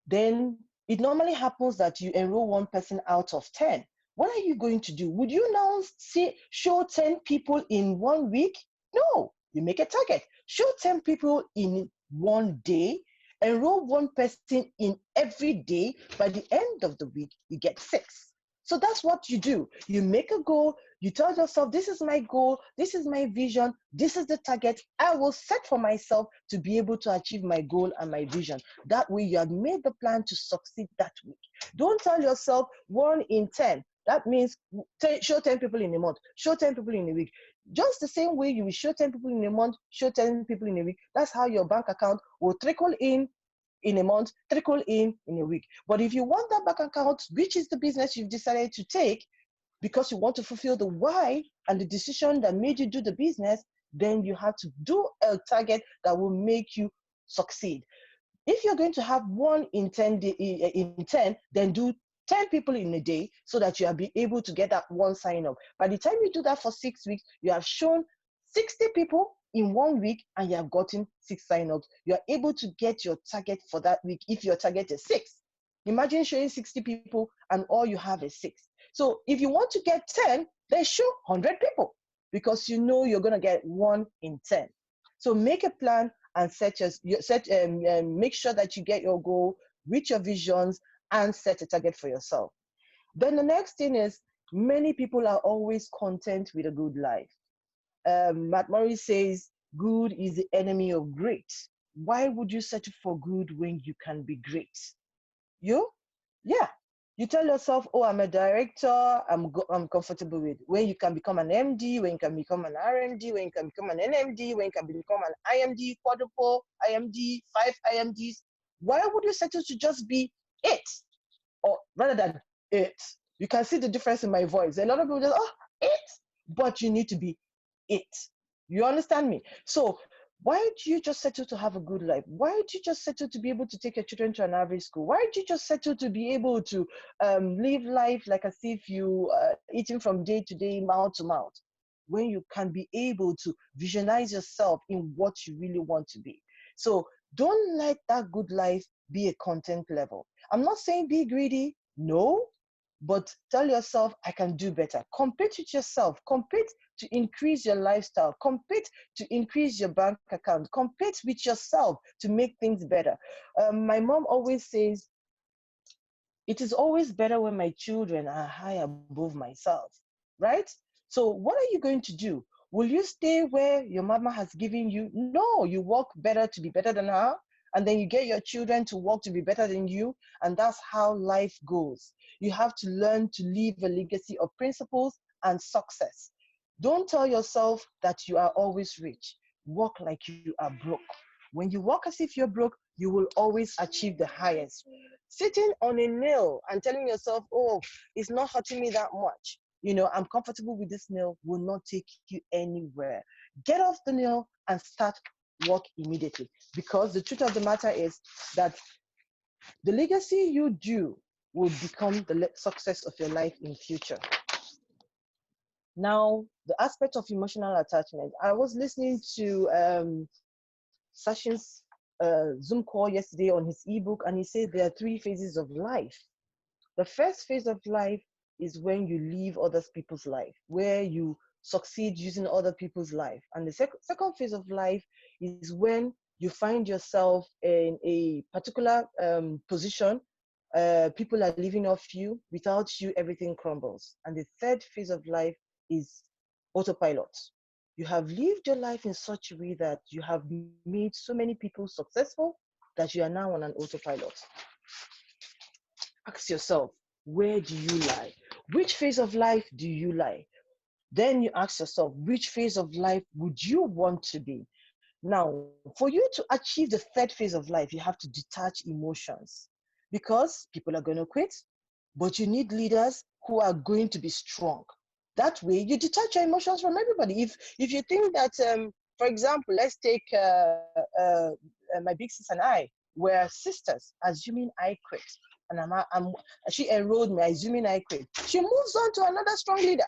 Speaker 2: Then it normally happens that you enroll one person out of 10. What are you going to do? Would you now show 10 people in 1 week? No, you make a target. Show 10 people in 1 day, enroll one person in every day. By the end of the week, you get 6. So that's what you do. You make a goal, you tell yourself, this is my goal, this is my vision, this is the target I will set for myself to be able to achieve my goal and my vision. That way you have made the plan to succeed that week. Don't tell yourself 1 in 10. That means show 10 people in a month, show 10 people in a week. Just the same way you will show 10 people in a month, show 10 people in a week. That's how your bank account will trickle in a month, trickle in a week. But if you want that bank account, which is the business you've decided to take, because you want to fulfill the why and the decision that made you do the business, then you have to do a target that will make you succeed. If you're going to have 1 in 10, then do 10 people in a day so that you'll be able to get that one sign up. By the time you do that for 6 weeks, you have shown 60 people in 1 week and you have gotten 6 sign-ups. You are able to get your target for that week if your target is 6. Imagine showing 60 people and all you have is 6. So if you want to get 10, then show 100 people because you know you're going to get 1 in 10. So make a plan and make sure that you get your goal, reach your visions, and set a target for yourself. Then the next thing is, many people are always content with a good life. Matt Morris says, good is the enemy of great. Why would you settle for good when you can be great? Yeah. You tell yourself, oh, I'm a director, I'm comfortable with. When you can become an MD, when you can become an RMD, when you can become an NMD, when you can become an IMD, quadruple IMD, 5 IMDs, why would you settle to just be it? Or rather than it? You can see the difference in my voice. A lot of people just, oh, it, but you need to be it. You understand me? So Why do you just settle to have a good life? Why do you just settle to be able to take your children to an average school? Why do you just settle to be able to live life like as if you eating from day to day, mouth to mouth, when you can be able to visualize yourself in what you really want to be? So don't let that good life be a content level. I'm not saying be greedy, no, but tell yourself, I can do better. Compete with yourself. Compete to increase your lifestyle. Compete to increase your bank account. Compete with yourself to make things better. My mom always says, it is always better when my children are high above myself, right? So what are you going to do? Will you stay where your mama has given you? No, you work better to be better than her. And then you get your children to work to be better than you. And that's how life goes. You have to learn to leave a legacy of principles and success. Don't tell yourself that you are always rich. Work like you are broke. When you work as if you're broke, you will always achieve the highest. Sitting on a nail and telling yourself, oh, it's not hurting me that much, I'm comfortable with this nail, will not take you anywhere. Get off the nail and start work immediately. Because the truth of the matter is that the legacy you do will become the success of your life in future. Now, the aspect of emotional attachment. I was listening to Sachin's Zoom call yesterday on his ebook, and he said there are three phases of life. The first phase of life is when you live other people's life, where you succeed using other people's life. And the second phase of life is when you find yourself in a particular position. People are living off you. Without you, everything crumbles. And the third phase of life is autopilot. You have lived your life in such a way that you have made so many people successful that you are now on an autopilot. Ask yourself, where do you lie? Which phase of life do you lie? Then you ask yourself, which phase of life would you want to be? Now, for you to achieve the third phase of life, you have to detach emotions because people are going to quit, but you need leaders who are going to be strong. That way, you detach your emotions from everybody. If you think that, for example, let's take my big sis and I were sisters, assuming I quit, and she enrolled me, assuming I quit. She moves on to another strong leader.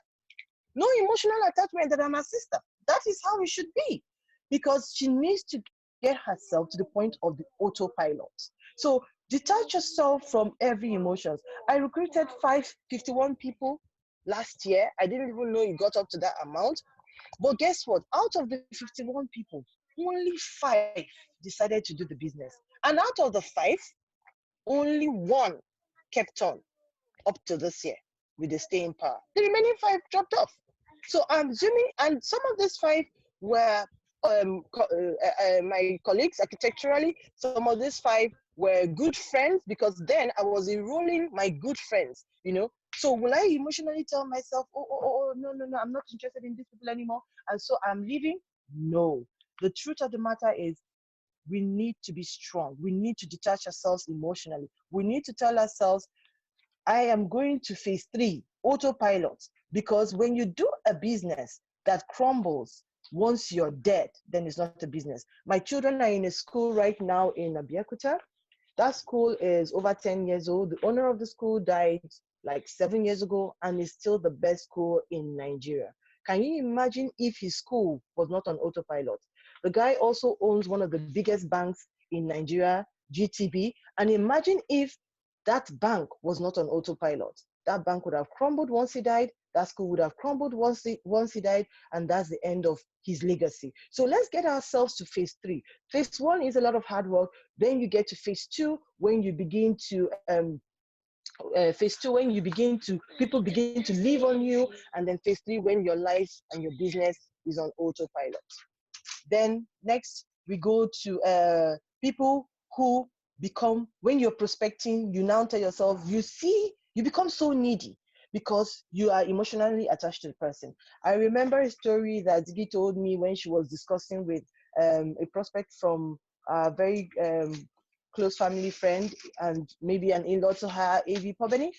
Speaker 2: No emotional attachment that I'm a sister. That is how it should be, because she needs to get herself to the point of the autopilot. So detach yourself from every emotions. I recruited 551 people last year. I didn't even know it got up to that amount. But guess what? Out of the 51 people, only 5 decided to do the business. And out of the 5, only 1 kept on up to this year with the staying power. The remaining 5 dropped off. So I'm assuming, and some of these 5 were my colleagues architecturally. Some of these 5 were good friends, because then I was enrolling my good friends, So will I emotionally tell myself, no, I'm not interested in these people anymore, and so I'm leaving? No. The truth of the matter is, we need to be strong. We need to detach ourselves emotionally. We need to tell ourselves, I am going to phase 3, autopilot, because when you do a business that crumbles once you're dead, then it's not a business. My children are in a school right now in Abiyakuta. That school is over 10 years old. The owner of the school died like 7 years ago and is still the best school in Nigeria. Can you imagine if his school was not on autopilot? The guy also owns one of the biggest banks in Nigeria, GTB. And imagine if that bank was not on autopilot. That bank would have crumbled once he died. That school would have crumbled once he died, and that's the end of his legacy. So let's get ourselves to phase 3. Phase 1 is a lot of hard work. Then you get to phase 2 when you begin to phase 2 when you begin to people begin to live on you, and then phase 3 when your life and your business is on autopilot. Then next we go to people who become, when you're prospecting, you now tell yourself, you become so needy because you are emotionally attached to the person. I remember a story that Ziggy told me when she was discussing with a prospect from a very close family friend and maybe an in-law to her, AV Pobeni.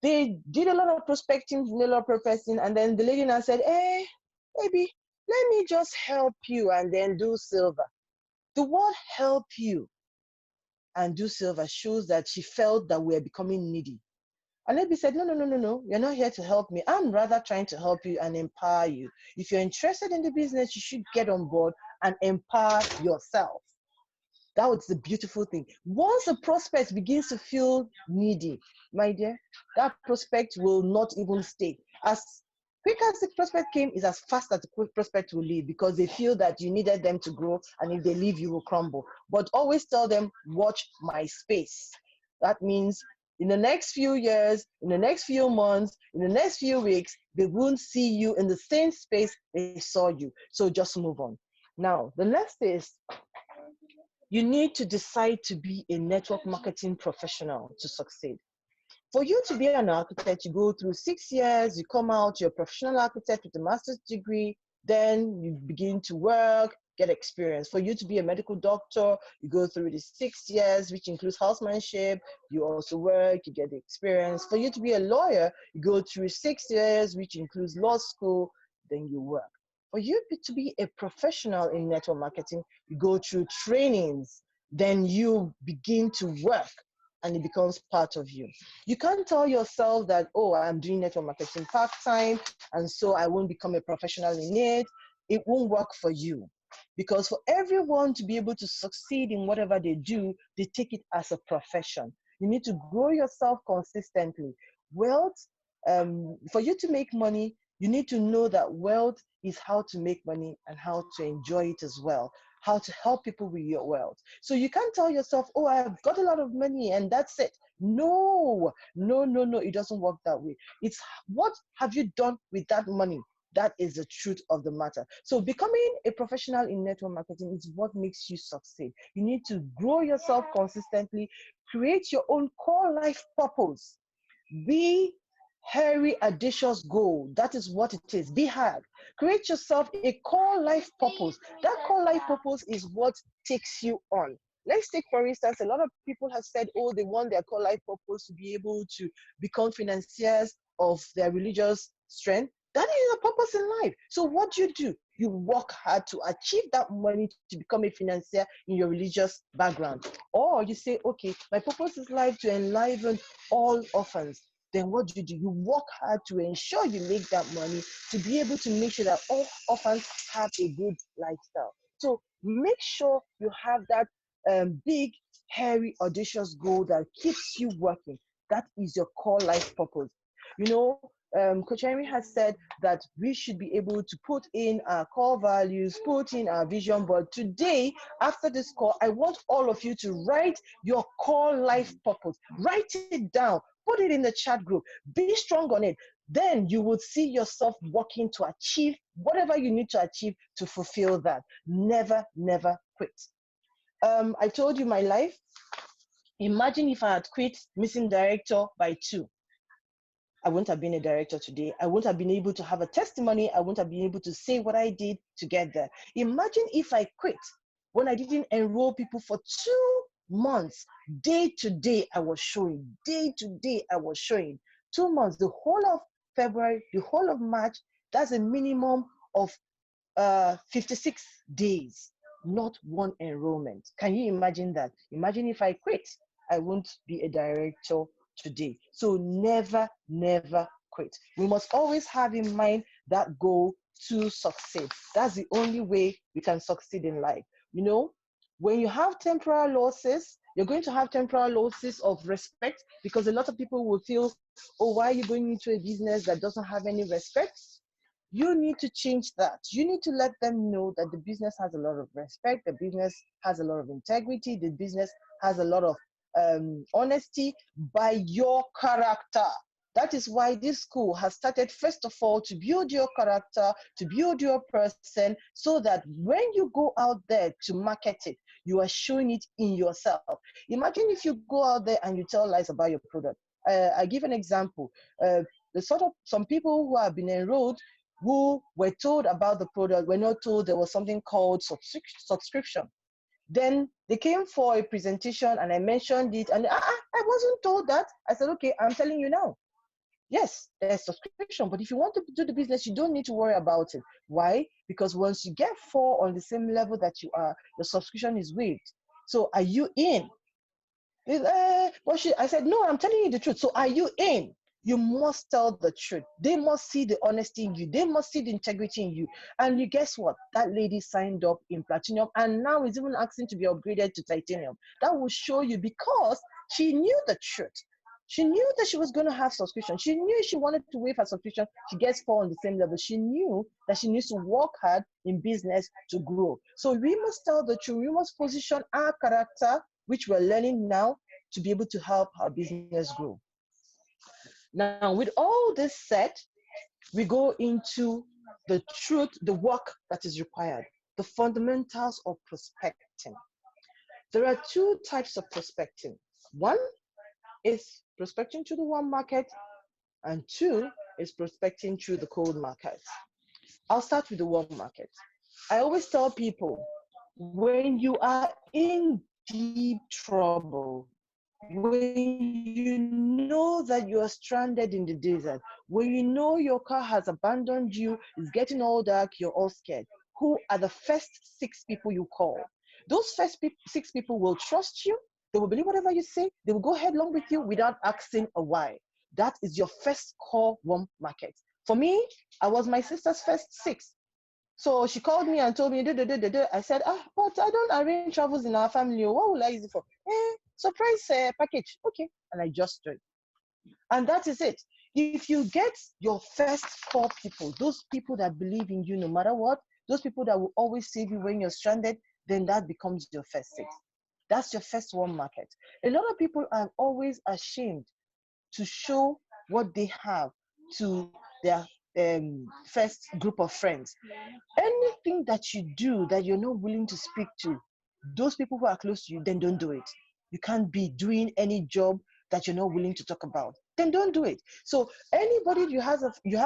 Speaker 2: They did a lot of prospecting, a lot of prospecting, and then the lady now said, hey, baby, Let me just help you and then do silver. The word help you and do silver shows that she felt that we are becoming needy. And Lebi said, no, no, no, no, no. You're not here to help me. I'm rather trying to help you and empower you. If you're interested in the business, you should get on board and empower yourself. That was the beautiful thing. Once a prospect begins to feel needy, my dear, that prospect will not even stay. As quick as the prospect came is as fast as the prospect will leave, because they feel that you needed them to grow, and if they leave, you will crumble. But always tell them, watch my space. That means in the next few years, in the next few months, in the next few weeks, they won't see you in the same space they saw you. So just move on. Now, the next is you need to decide to be a network marketing professional to succeed. For you to be an architect, you go through 6 years, you come out, you're a professional architect with a master's degree, then you begin to work, get experience. For you to be a medical doctor, you go through the 6 years, which includes housemanship, you also work, you get the experience. For you to be a lawyer, you go through 6 years, which includes law school, then you work. For you to be a professional in network marketing, you go through trainings, then you begin to work and it becomes part of you. You can't tell yourself that, oh, I'm doing network marketing part-time, and so I won't become a professional in it. It won't work for you. Because for everyone to be able to succeed in whatever they do, they take it as a profession. You need to grow yourself consistently. Wealth, for you to make money, you need to know that wealth is how to make money and how to enjoy it as well, how to help people with your wealth. So you can't tell yourself, oh, I've got a lot of money and that's it. No, no, no, no, it doesn't work that way. It's what have you done with that money? That is the truth of the matter. So becoming a professional in network marketing is what makes you succeed. You need to grow yourself consistently, create your own core life purpose. Be hairy, audacious goal. That is what it is. Be hard. Create yourself a core life purpose. That core life purpose is what takes you on. Let's take, for instance, a lot of people have said, oh, they want their core life purpose to be able to become financiers of their religious strength. That is a purpose in life. So what do? You work hard to achieve that money to become a financier in your religious background. Or you say, okay, my purpose is life to enliven all orphans. Then what do? You work hard to ensure you make that money to be able to make sure that all orphans have a good lifestyle. So make sure you have that big, hairy, audacious goal that keeps you working. That is your core life purpose. You know, Coach Henry has said that we should be able to put in our core values, put in our vision. But today, after this call, I want all of you to write your core life purpose. Write it down. Put it in the chat group. Be strong on it. Then you will see yourself working to achieve whatever you need to achieve to fulfill that. Never, never quit. I told you my life. Imagine if I had quit Missing Director by 2. I wouldn't have been a director today. I wouldn't have been able to have a testimony. I wouldn't have been able to say what I did to get there. Imagine if I quit when I didn't enroll people for 2 months. Day to day, I was showing. Day to day, I was showing. 2 months, the whole of February, the whole of March, that's a minimum of 56 days, not one enrollment. Can you imagine that? Imagine if I quit, I won't be a director today. So never, never quit. We must always have in mind that goal to succeed. That's the only way we can succeed in life. You know, when you have temporal losses, you're going to have temporal losses of respect, because a lot of people will feel, oh, why are you going into a business that doesn't have any respect? You need to change that. You need to let them know that the business has a lot of respect, the business has a lot of integrity, the business has a lot of honesty by your character. That is why this school has started, first of all, to build your character, to build your person, so that when you go out there to market it, you are showing it in yourself. Imagine if you go out there and you tell lies about your product. I give an example. The sort of some people who have been enrolled who were told about the product were not told there was something called subscription. Then they came for a presentation and I mentioned it, and I wasn't told that. I said, okay, I'm telling you now. Yes, there's subscription, but if you want to do the business, you don't need to worry about it. Why? Because once you get four on the same level that you are, the subscription is waived. So are you in? I said, no, I'm telling you the truth. So are you in? You must tell the truth. They must see the honesty in you. They must see the integrity in you. And you guess what? That lady signed up in platinum and now is even asking to be upgraded to titanium. That will show you because she knew the truth. She knew that she was going to have subscription. She knew she wanted to waive her subscription. She gets four on the same level. She knew that she needs to work hard in business to grow. So we must tell the truth. We must position our character, which we're learning now, to be able to help our business grow. Now, with all this said, we go into the truth, the work that is required, the fundamentals of prospecting. There are two types of prospecting. One is prospecting through the warm market, and two is prospecting through the cold market. I'll start with the warm market. I always tell people when you are in deep trouble, when you know that you are stranded in the desert, when you know your car has abandoned you, it's getting all dark, you're all scared, who are the first six people you call? Those first six people will trust you, they will believe whatever you say, they will go headlong with you without asking a why. That is your first core warm market. For me, I was my sister's first six. So she called me and told me, I said, but I don't arrange travels in our family. What will I use it for? Surprise package. Okay. And I just do it. And that is it. If you get your first four people, those people that believe in you no matter what, those people that will always save you when you're stranded, then that becomes your first six. That's your first one market. A lot of people are always ashamed to show what they have to their first group of friends. Anything that you do that you're not willing to speak to those people who are close to you, then don't do it. You can't be doing any job that you're not willing to talk about, then don't do it. So anybody you have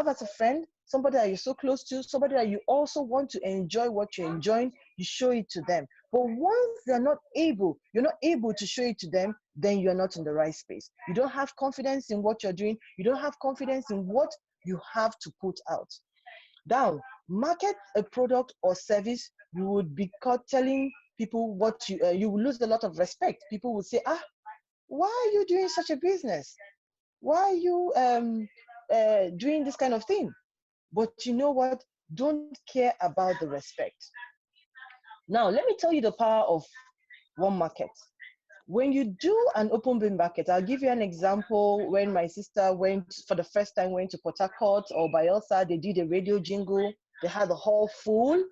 Speaker 2: as a friend, somebody that you're so close to, somebody that you also want to enjoy what you're enjoying, you show it to them. But once you're not able to show it to them, then you're not in the right space. You don't have confidence in what you're doing. You don't have confidence in what you have to put out. Now, market a product or service, you would be caught telling people what you will lose a lot of respect. People will say, why are you doing such a business? Why are you doing this kind of thing? But you know what? Don't care about the respect. Now, let me tell you the power of one market. When you do an open bin market, I'll give you an example. When my sister went for the first time, went to Port Harcourt or Bielsa, they did a radio jingle. They had the hall full,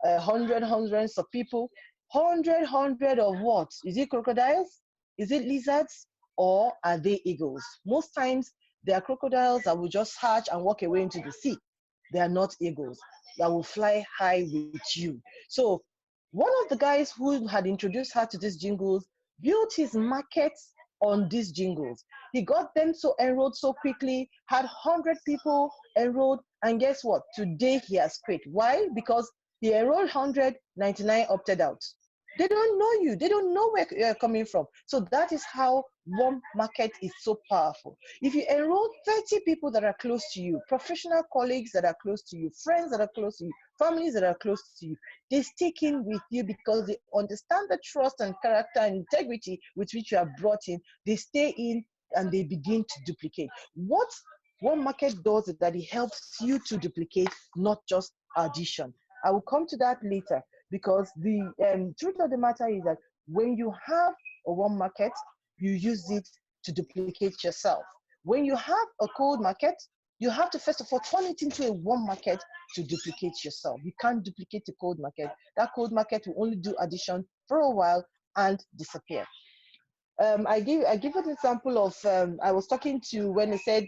Speaker 2: hundreds of people. Hundred of what? Is it crocodiles? Is it lizards? Or are they eagles? Most times, they are crocodiles that will just hatch and walk away into the sea. They are not eagles that will fly high with you. So one of the guys who had introduced her to these jingles built his markets on these jingles. He got them so enrolled so quickly, had 100 people enrolled, and guess what? Today he has quit. Why? Because he enrolled 100, 99 opted out. They don't know you. They don't know where you're coming from. So that is how one market is so powerful. If you enroll 30 people that are close to you, professional colleagues that are close to you, friends that are close to you, families that are close to you, they stick in with you because they understand the trust and character and integrity with which you are brought in. They stay in and they begin to duplicate. What one market does is that it helps you to duplicate, not just addition. I will come to that later because the truth of the matter is that when you have a one market, you use it to duplicate yourself. When you have a cold market, you have to first of all turn it into a warm market to duplicate yourself. You can't duplicate a cold market. That cold market will only do addition for a while and disappear. I give an example of I was talking to when I said,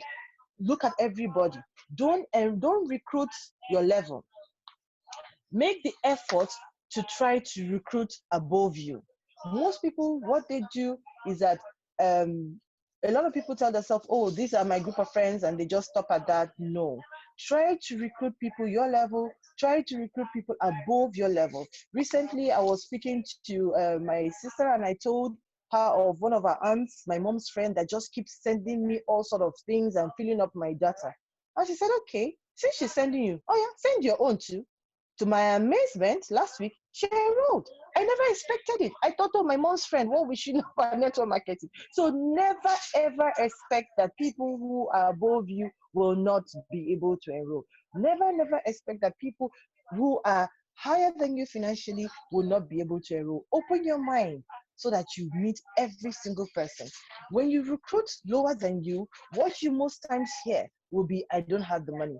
Speaker 2: look at everybody. Don't recruit your level. Make the effort to try to recruit above you. Most people, what they do is that a lot of people tell themselves, oh, these are my group of friends, and they just stop at that. No. Try to recruit people your level. Try to recruit people above your level. Recently, I was speaking to my sister, and I told of one of our aunts, my mom's friend, that just keeps sending me all sort of things and filling up my data. And she said, okay, since she's sending you, oh yeah, send your own too. To my amazement, last week, she enrolled. I never expected it. I thought, oh, my mom's friend, what we should know about network marketing. So never, ever expect that people who are above you will not be able to enroll. Never, never expect that people who are higher than you financially will not be able to enroll. Open your mind so that you meet every single person. When you recruit lower than you, what you most times hear will be, I don't have the money.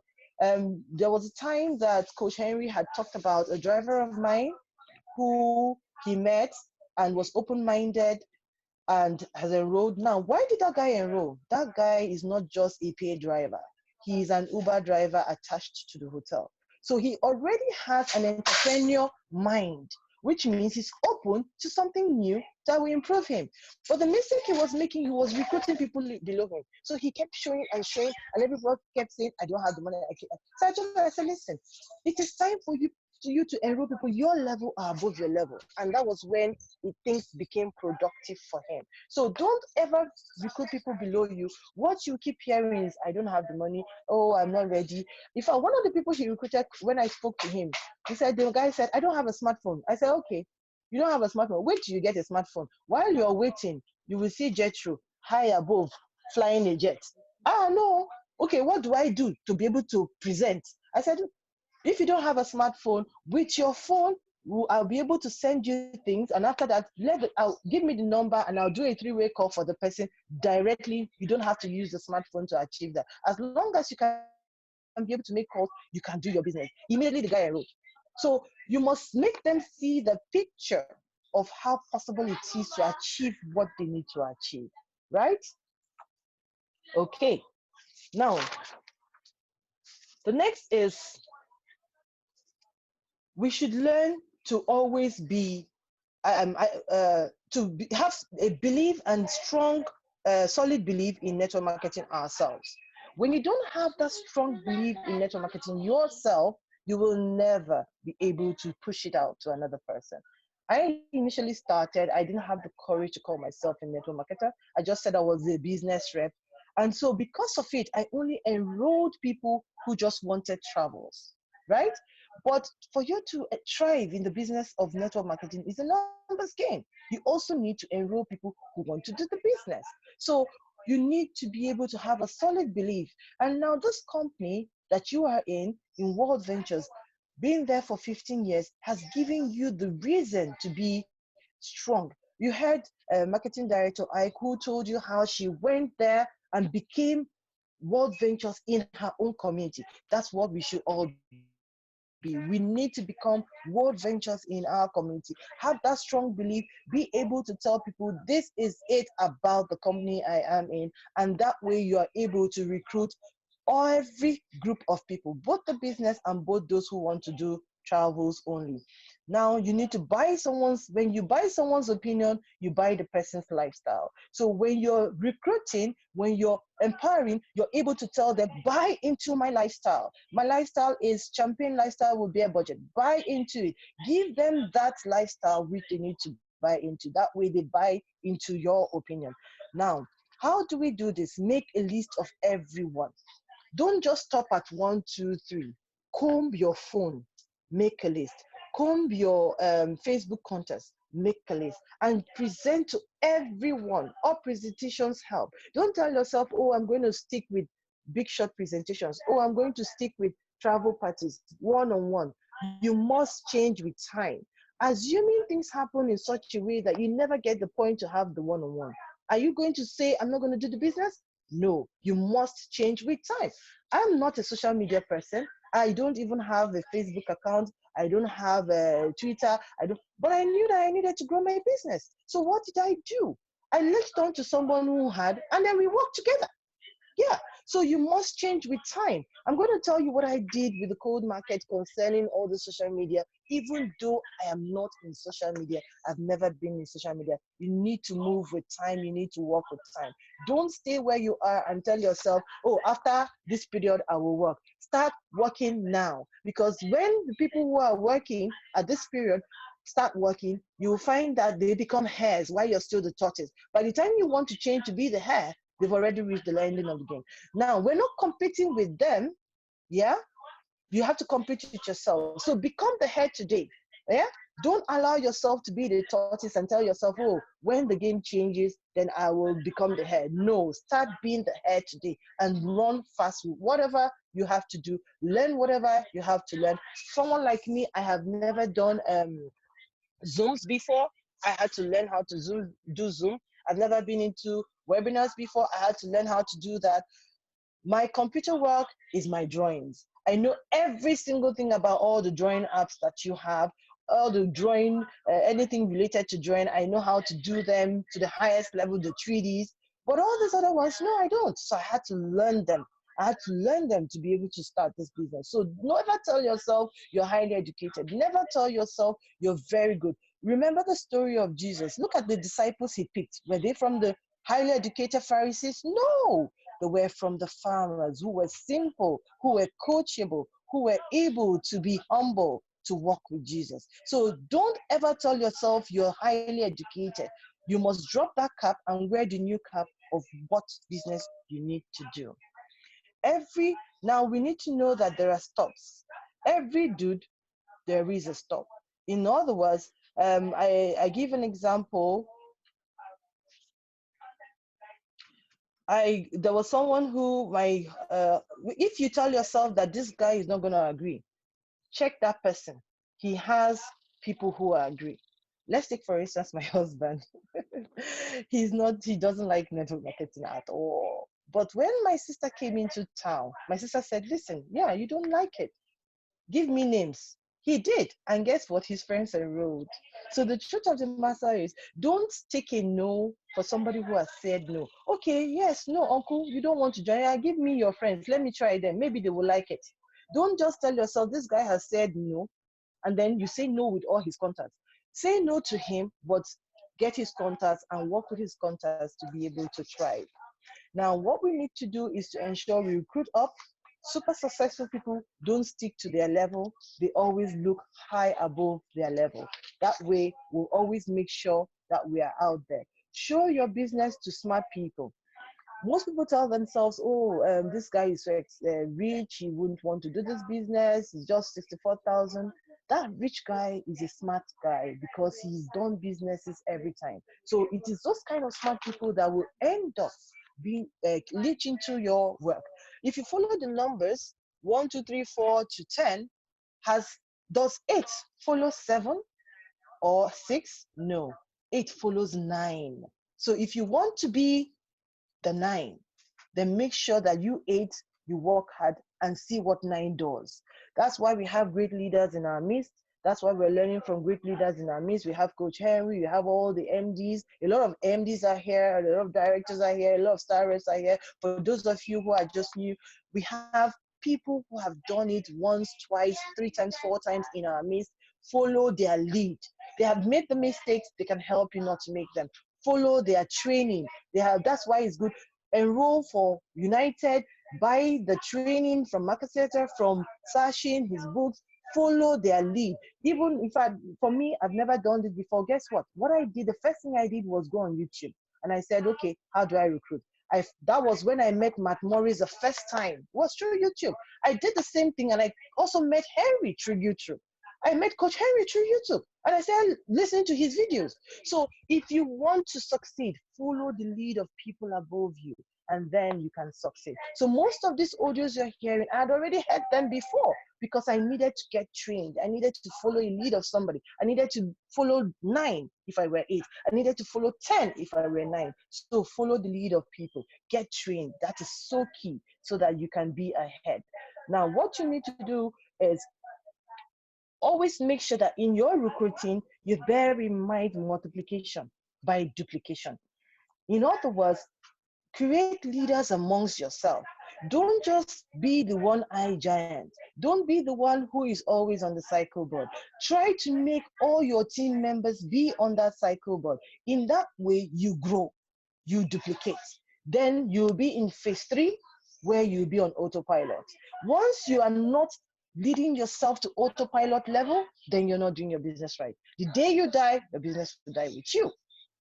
Speaker 2: There was a time that Coach Henry had talked about a driver of mine who he met and was open-minded and has enrolled. Now, why did that guy enroll? That guy is not just a paid driver. He is an Uber driver attached to the hotel. So he already has an entrepreneur mind, which means he's open to something new that will improve him. But the mistake he was making, he was recruiting people below him. So he kept showing and showing, and everybody kept saying, I don't have the money. So I said, listen, it is time for you to enroll people your level or above your level. And that was when things became productive for him. So don't ever recruit people below you. What you keep hearing is, I don't have the money. Oh, I'm not ready. In fact, one of the people he recruited, when I spoke to him, the guy said, I don't have a smartphone. I said, okay, you don't have a smartphone. Wait till you get a smartphone. While you're waiting, you will see Jetro high above flying a jet. Ah, no. Okay, what do I do to be able to present? I said, if you don't have a smartphone, with your phone, I'll be able to send you things. And after that, give me the number and I'll do a three-way call for the person directly. You don't have to use the smartphone to achieve that. As long as you can be able to make calls, you can do your business. Immediately the guy enrolled. So you must make them see the picture of how possible it is to achieve what they need to achieve, right? Okay. Now, the next is we should learn to always be have a belief and strong, solid belief in network marketing ourselves. When you don't have that strong belief in network marketing yourself, you will never be able to push it out to another person. I initially started, I didn't have the courage to call myself a network marketer. I just said I was a business rep. And so because of it, I only enrolled people who just wanted travels, right? But for you to thrive in the business of network marketing is a numbers game. You also need to enroll people who want to do the business. So you need to be able to have a solid belief. And now this company that you are in World Ventures, being there for 15 years has given you the reason to be strong. You heard marketing director Ike, who told you how she went there and became World Ventures in her own community. That's what we should all be. We need to become World Ventures in our community. Have that strong belief. Be able to tell people, this is it about the company I am in. And that way you are able to recruit every group of people, both the business and both those who want to do travels only. Now you need to when you buy someone's opinion, you buy the person's lifestyle. So when you're recruiting, when you're empowering, you're able to tell them, buy into my lifestyle. My lifestyle is champion lifestyle with bare budget. Buy into it. Give them that lifestyle which they need to buy into. That way they buy into your opinion. Now, how do we do this? Make a list of everyone. Don't just stop at 1, 2, 3. Comb your phone, make a list. Comb your Facebook contest, make a list, and present to everyone. All presentations help. Don't tell yourself, oh, I'm going to stick with big shot presentations. Oh, I'm going to stick with travel parties, one-on-one. You must change with time. Assuming things happen in such a way that you never get the point to have the one-on-one. Are you going to say, I'm not going to do the business? No, you must change with time. I'm not a social media person. I don't even have a Facebook account. I don't have a Twitter. But I knew that I needed to grow my business. So what did I do? I latched on to someone who had, and then we worked together. Yeah. So you must change with time. I'm going to tell you what I did with the cold market concerning all the social media. Even though I am not in social media, I've never been in social media. You need to move with time. You need to work with time. Don't stay where you are and tell yourself, oh, after this period, I will work. Start working now. Because when the people who are working at this period start working, you will find that they become hares while you're still the tortoise. By the time you want to change to be the hare, they've already reached the ending of the game. Now, we're not competing with them. Yeah, you have to compete with yourself. So become the hare today. Yeah, don't allow yourself to be the tortoise and tell yourself, oh, when the game changes, then I will become the hare. No, start being the hare today and run fast with whatever you have to do. Learn whatever you have to learn. Someone like me, I have never done Zooms before. I had to learn how to do Zoom. I've never been into webinars before. I had to learn how to do that. My computer work is my drawings. I know every single thing about all the drawing apps that you have, all the drawing, anything related to drawing. I know how to do them to the highest level, the 3Ds. But all these other ones, no, I don't. So I had to learn them. I had to learn them to be able to start this business. So never tell yourself you're highly educated. Never tell yourself you're very good. Remember the story of Jesus. Look at the disciples he picked. Were they from the highly educated Pharisees? No. They were from the farmers who were simple, who were coachable, who were able to be humble to walk with Jesus. So don't ever tell yourself you're highly educated. You must drop that cap and wear the new cap of what business you need to do. Now we need to know that there are stops. Every dude, there is a stop. In other words, I give an example. There was someone who if you tell yourself that this guy is not going to agree, check that person. He has people who agree. Let's take for instance my husband. He doesn't like network marketing at all. But when my sister came into town, my sister said, listen, yeah, you don't like it, give me names. He did, and guess what? His friends enrolled. So the truth of the matter is, don't take a no for somebody who has said no. Okay, yes, no, uncle, you don't want to join. Yeah, give me your friends. Let me try them. Maybe they will like it. Don't just tell yourself this guy has said no, and then you say no with all his contacts. Say no to him, but get his contacts and work with his contacts to be able to thrive. Now, what we need to do is to ensure we recruit up. Super successful people don't stick to their level. They always look high above their level. That way, we'll always make sure that we are out there. Show your business to smart people. Most people tell themselves, oh, this guy is so rich, he wouldn't want to do this business, it's just 64,000. That rich guy is a smart guy because he's done businesses every time. So it is those kind of smart people that will end up being leach into your work. If you follow the numbers 1, 2, 3, 4 to 10, does 8 follow 7 or 6? No, 8 follows 9. So if you want to be the 9, then make sure that you 8, you work hard and see what 9 does. That's why we have great leaders in our midst. That's why we're learning from great leaders in our midst. We have Coach Henry, we have all the MDs. A lot of MDs are here, a lot of directors are here, a lot of star reps are here. For those of you who are just new, we have people who have done it once, twice, 3 times, 4 times in our midst. Follow their lead. They have made the mistakes, they can help you not to make them. Follow their training. That's why it's good. Enroll for United, buy the training from Marcus Theatre, from Sashin, his books, follow their lead. Even if for me, I've never done this before. Guess what? What I did, the first thing I did was go on YouTube. And I said, okay, how do I recruit? That was when I met Matt Morris the first time. It was through YouTube. I did the same thing, and I also met Henry through YouTube. I met Coach Henry through YouTube, and I started listening to his videos. So if you want to succeed, follow the lead of people above you, and then you can succeed. So most of these audios you're hearing, I'd already heard them before because I needed to get trained. I needed to follow a lead of somebody. I needed to follow 9 if I were 8. I needed to follow 10 if I were 9. So follow the lead of people. Get trained. That is so key so that you can be ahead. Now, what you need to do is always make sure that in your recruiting, you bear in mind multiplication by duplication. In other words, create leaders amongst yourself. Don't just be the one-eyed giant. Don't be the one who is always on the cycle board. Try to make all your team members be on that cycle board. In that way, you grow, you duplicate. Then you'll be in phase 3, where you'll be on autopilot. Once you are not leading yourself to autopilot level, then you're not doing your business right. The day you die, the business will die with you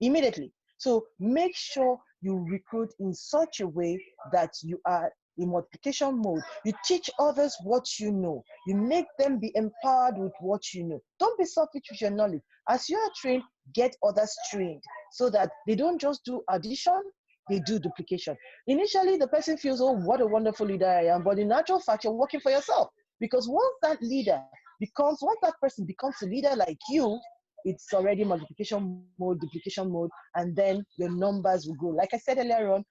Speaker 2: immediately. So make sure you recruit in such a way that you are in multiplication mode. You teach others what you know. You make them be empowered with what you know. Don't be selfish with your knowledge. As you are trained, get others trained so that they don't just do addition, they do duplication. Initially, the person feels, oh, what a wonderful leader I am. But in actual fact, you're working for yourself. Because once that person becomes a leader like you, it's already multiplication mode, duplication mode, and then your numbers will grow. Like I said earlier on,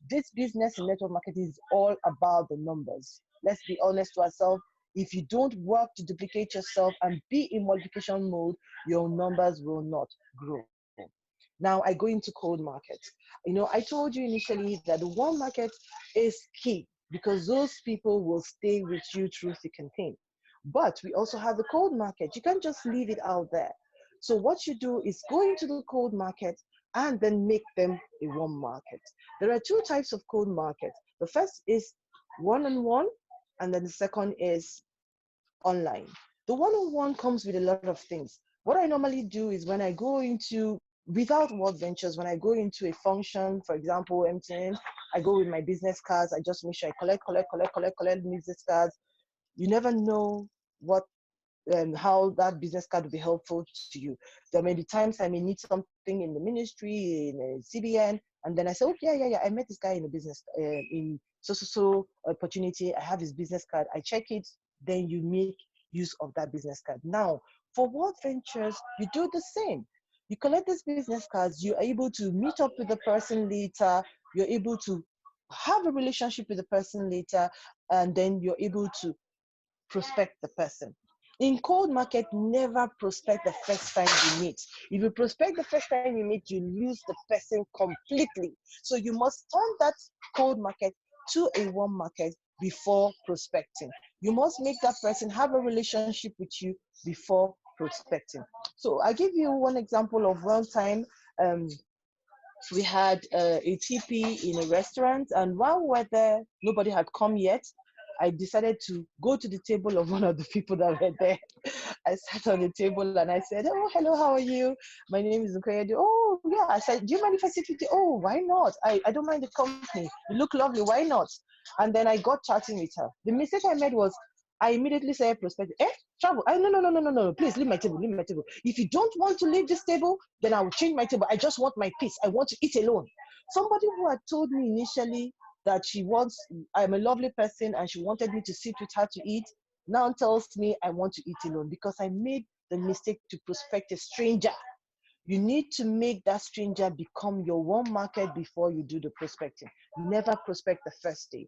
Speaker 2: this business in network marketing is all about the numbers. Let's be honest to ourselves. If you don't work to duplicate yourself and be in multiplication mode, your numbers will not grow. Now I go into cold market. I told you initially that the warm market is key because those people will stay with you through thick and thin. But we also have the cold market. You can't just leave it out there. So what you do is go into the cold market and then make them a warm market. There are two types of cold market. The first is one-on-one, and then the second is online. The one-on-one comes with a lot of things. What I normally do is when I go into without work ventures, when I go into a function, for example, MTN, I go with my business cards. I just make sure I collect business cards. You never know what how that business card will be helpful to you. There may be times I may need something in the ministry, in a CBN, and then I say, okay, yeah, I met this guy in a business, in so opportunity. I have his business card. I check it. Then you make use of that business card. Now, for World Ventures, you do the same. You collect these business cards. You're able to meet up with the person later. You're able to have a relationship with the person later, and then you're able to prospect the person. In cold market, never prospect the first time you meet. If you prospect the first time you meet, you lose the person completely. So you must turn that cold market to a warm market before prospecting. You must make that person have a relationship with you before prospecting. So I give you one example of one time. We had a TP in a restaurant, and while we were there, nobody had come yet. I decided to go to the table of one of the people that were there. I sat on the table and I said, oh, hello, how are you? My name is Nkonye. Oh, yeah. I said, do you mind if I sit with you? Oh, why not? I don't mind the company. You look lovely. Why not? And then I got chatting with her. The mistake I made was I immediately said, prospective, travel. No. Please leave my table, leave my table. If you don't want to leave this table, then I will change my table. I just want my peace. I want to eat alone. Somebody who had told me initially that I'm a lovely person and she wanted me to sit with her to eat, now tells me I want to eat alone because I made the mistake to prospect a stranger. You need to make that stranger become your warm market before you do the prospecting. Never prospect the first day.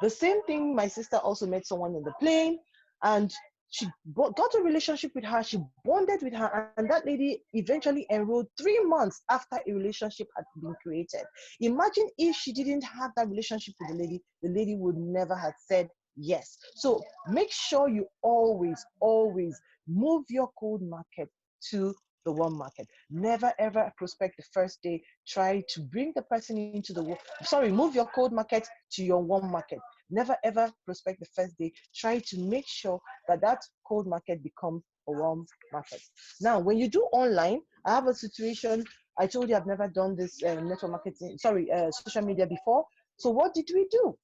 Speaker 2: The same thing, my sister also met someone in the plane and she got a relationship with her. She bonded with her, and that lady eventually enrolled 3 months after a relationship had been created. Imagine if she didn't have that relationship with the lady would never have said yes. So make sure you always move your cold market to the warm market. Never ever prospect the first day. Try to bring the person into move your cold market to your warm market. Never ever prospect the first day. Try to make sure that cold market becomes a warm market. Now, when you do online, I have a situation. I told you I've never done this network marketing, social media before. So what did we do?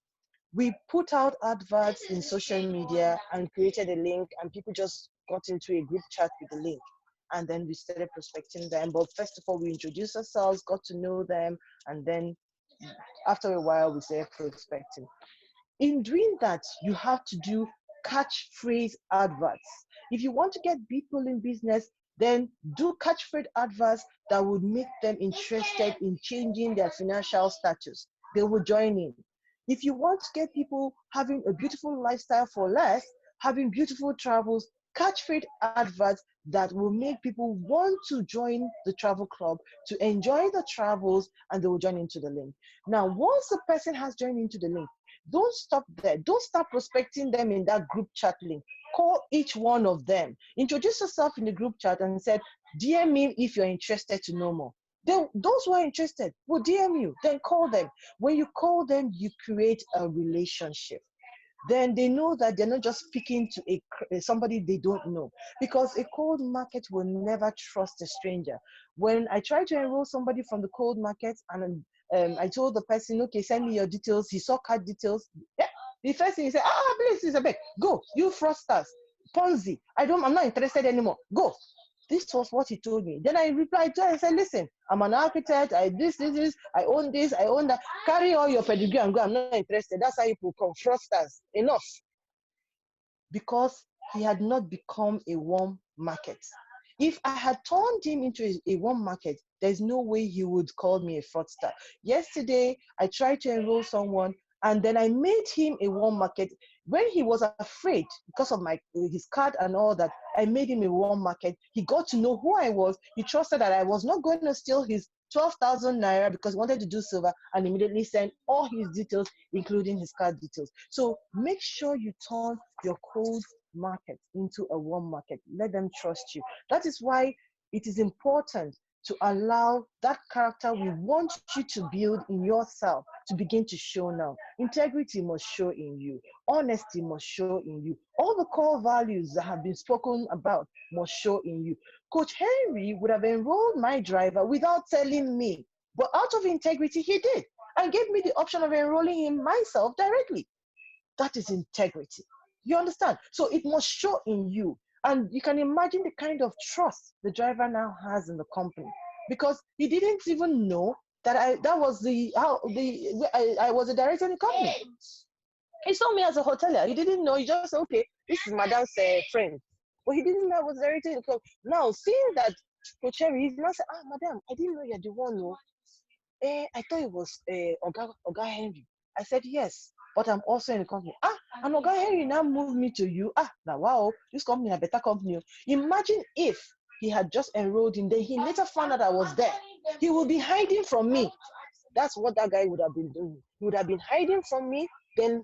Speaker 2: We put out adverts in social media and created a link, and people just got into a group chat with the link. And then we started prospecting them. But first of all, we introduced ourselves, got to know them, and then after a while, we started prospecting. In doing that, you have to do catchphrase adverts. If you want to get people in business, then do catchphrase adverts that would make them interested in changing their financial status. They will join in. If you want to get people having a beautiful lifestyle for less, having beautiful travels, catchphrase adverts that will make people want to join the travel club, to enjoy the travels, and they will join into the link. Now, once the person has joined into the link, don't stop there. Don't start prospecting them in that group chat link. Call each one of them. Introduce yourself in the group chat and said, DM me if you're interested to know more. Then those who are interested will DM you. Then call them. When you call them, you create a relationship. then they know that they're not just speaking to somebody they don't know. Because a cold market will never trust a stranger. When I tried to enroll somebody from the cold market, and I told the person, okay, send me your details. He saw card details. Yeah. The first thing he said, please, go, you fraudsters, Ponzi. I'm not interested anymore. Go. This was what he told me. Then I replied to him and said, listen, I'm an architect. I this, I own this, I own that. Carry all your pedigree and go. I'm not interested. That's how you become fraudsters. Enough. Because he had not become a warm market. If I had turned him into a warm market, there's no way he would call me a fraudster. Yesterday, I tried to enroll someone, and then I made him a warm market. When he was afraid because of his card and all that, I made him a warm market. He got to know who I was. He trusted that I was not going to steal his 12,000 naira because he wanted to do silver, and immediately sent all his details, including his card details. So make sure you turn your cold market into a warm market. Let them trust you. That is why it is important to allow that character we want you to build in yourself to begin to show now. Integrity must show in you. Honesty must show in you. All the core values that have been spoken about must show in you. Coach Henry would have enrolled my driver without telling me, but out of integrity, he did, and gave me the option of enrolling him myself directly. That is integrity. You understand? So it must show in you. And you can imagine the kind of trust the driver now has in the company, because he didn't even know that I was I was a director in the company. He saw me as a hotelier. He didn't know. He just said, okay, this is Madam's friend. But he didn't know I was a director in the company. Now, seeing that Coach Cherry, he's now said, Madam, I didn't know you're the one. No. I thought it was Oga Henry. I said, yes, but I'm also in the company. And Oga Henry now moved me to you. Now, wow, this company a better company. Imagine if he had just enrolled him, then he later found out I was there. He would be hiding from me. That's what that guy would have been doing. He would have been hiding from me. Then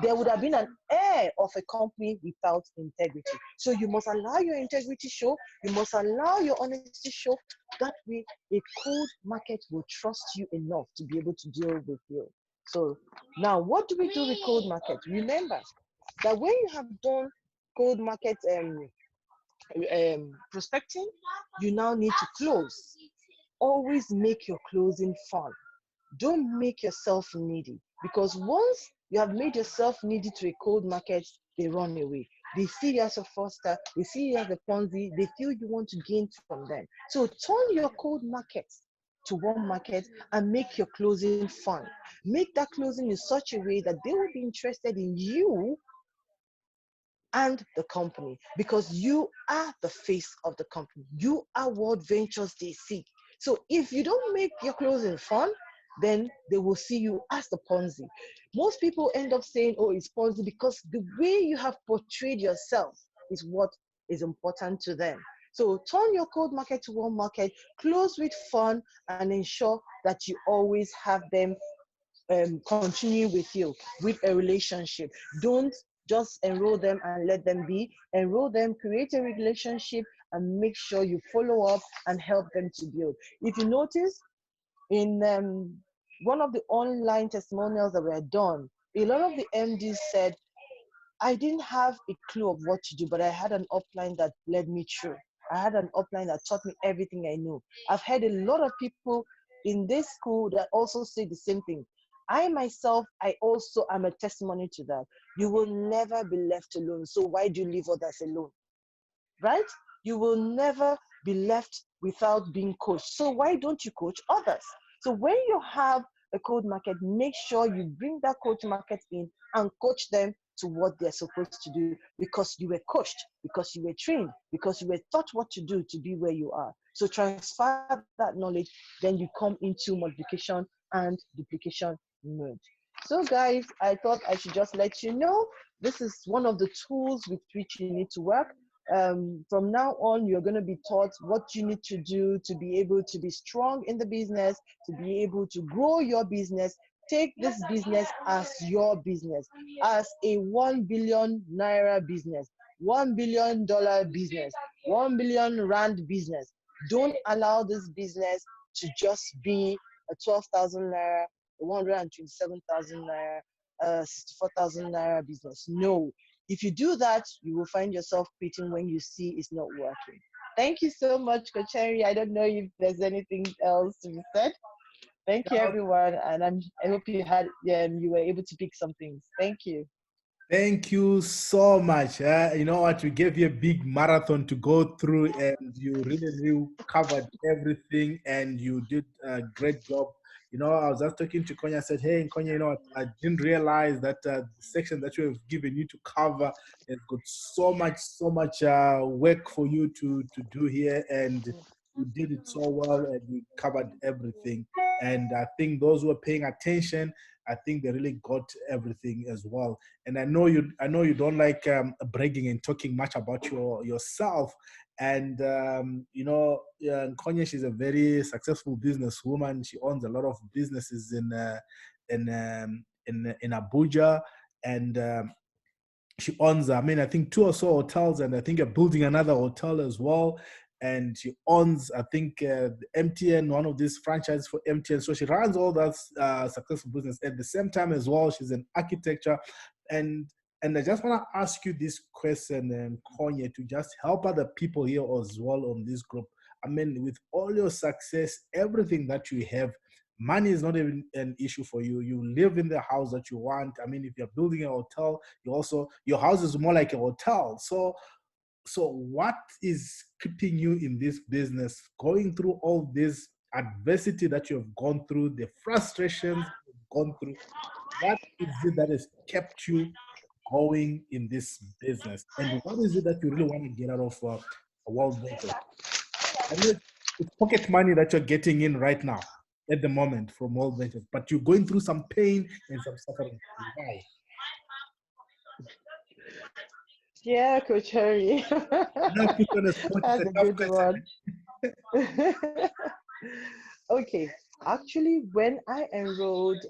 Speaker 2: there would have been an air of a company without integrity. So you must allow your integrity show. You must allow your honesty show. That way, a cold market will trust you enough to be able to deal with you. So now, what do we do with cold market? Remember that when you have done cold market prospecting, you now need to close. Always make your closing fun. Don't make yourself needy, because once you have made yourself needy to a cold market, they run away. They see you as a foster, they see you as a Ponzi, they feel you want to gain from them. So turn your cold market to warm market and make your closing fun. Make that closing in such a way that they will be interested in you and the company, because you are the face of the company. You are what ventures they seek. So if you don't make your closing fun, then they will see you as the Ponzi. Most people end up saying, oh, it's Ponzi, because the way you have portrayed yourself is what is important to them. So turn your cold market to warm market, close with fun, and ensure that you always have them continue with you with a relationship. Don't just enroll them and let them be. Enroll them, create a relationship, and make sure you follow up and help them to build. If you notice, in one of the online testimonials that were done, a lot of the MDs said, I didn't have a clue of what to do, but I had an upline that led me through. I had an upline that taught me everything I knew. I've heard a lot of people in this school that also say the same thing. I myself, I also am a testimony to that. You will never be left alone. So why do you leave others alone? Right? You will never be left without being coached. So why don't you coach others? So when you have a cold market, make sure you bring that coach market in and coach them to what they're supposed to do, because you were coached, because you were trained, because you were taught what to do to be where you are. So transfer that knowledge, then you come into multiplication and duplication mode. So guys, I thought I should just let you know, this is one of the tools with which you need to work. From now on, you're going to be taught what you need to do to be able to be strong in the business, to be able to grow your business. Take this business as your business, as a 1 billion naira business, $1 billion business, 1 billion rand business. Don't allow this business to just be a 12,000 naira, 127,000 naira, a 64,000 naira business. No. If you do that, you will find yourself quitting when you see it's not working. Thank you so much, Coach Henry. I don't know if there's anything else to be said. Thank you, everyone, and I hope you were able to pick some things. Thank you.
Speaker 1: Thank you so much. You know what? We gave you a big marathon to go through, and you really covered everything, and you did a great job. You know, I was just talking to Konya. I said, "Hey, Konya, you know what? I didn't realize that the section that we have given you to cover has got so much work for you to do here, and you did it so well, and you covered everything. And I think those who are paying attention, I think they really got everything as well. And I know you don't like bragging and talking much about yourself. And you know, Nkonye, she's a very successful businesswoman. She owns a lot of businesses in Abuja, and she owns, I mean, I think 2 or so hotels, and I think you're building another hotel as well. And she owns, I think, MTN, one of these franchises for MTN. So she runs all that successful business. At the same time as well, she's an architecture. And and I just want to ask you this question, Konya, to just help other people here as well on this group. I mean, with all your success, everything that you have, money is not even an issue for you. You live in the house that you want. I mean, if you're building a hotel, your house is more like a hotel. So what is keeping you in this business, going through all this adversity that you have gone through, the frustrations you've gone through? What is it that has kept you going in this business? And what is it that you really want to get out of a World Ventures? I know it's pocket money that you're getting in right now at the moment from World Ventures, but you're going through some pain and some suffering. Why?
Speaker 2: Yeah, Coach Harry.
Speaker 1: Now put on a spot, it's
Speaker 2: That's
Speaker 1: a
Speaker 2: a
Speaker 1: tough
Speaker 2: good
Speaker 1: question.
Speaker 2: one. Okay, actually, when I enrolled,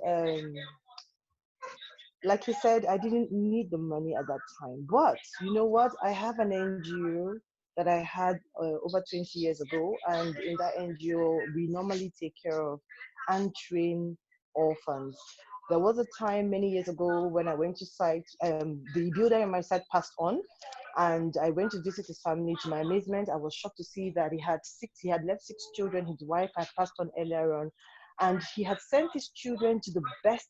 Speaker 2: like you said, I didn't need the money at that time. But you know what? I have an NGO that I had over 20 years ago. And in that NGO, we normally take care of untrained orphans. There was a time many years ago when I went to site, the builder in my site passed on, and I went to visit his family. To my amazement, I was shocked to see that he had left 6 children. His wife had passed on earlier on, and he had sent his children to the best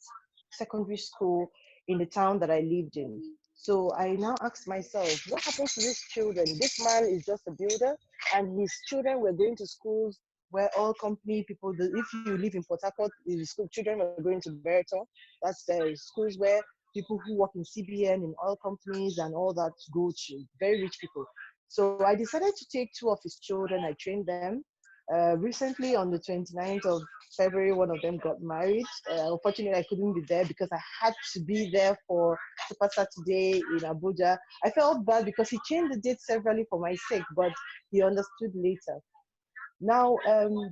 Speaker 2: secondary school in the town that I lived in. So I now asked myself, what happens to these children? This man is just a builder, and his children were going to schools where all company people, if you live in Port Harcourt, the school children were going to Bereton. That's the schools where people who work in CBN, in oil companies, and all that go to, very rich people. So I decided to take 2 of his children. I trained them. Recently, on the 29th of February, one of them got married. Unfortunately, I couldn't be there because I had to be there for Super Saturday in Abuja. I felt bad because he changed the date severally for my sake, but he understood later. Now,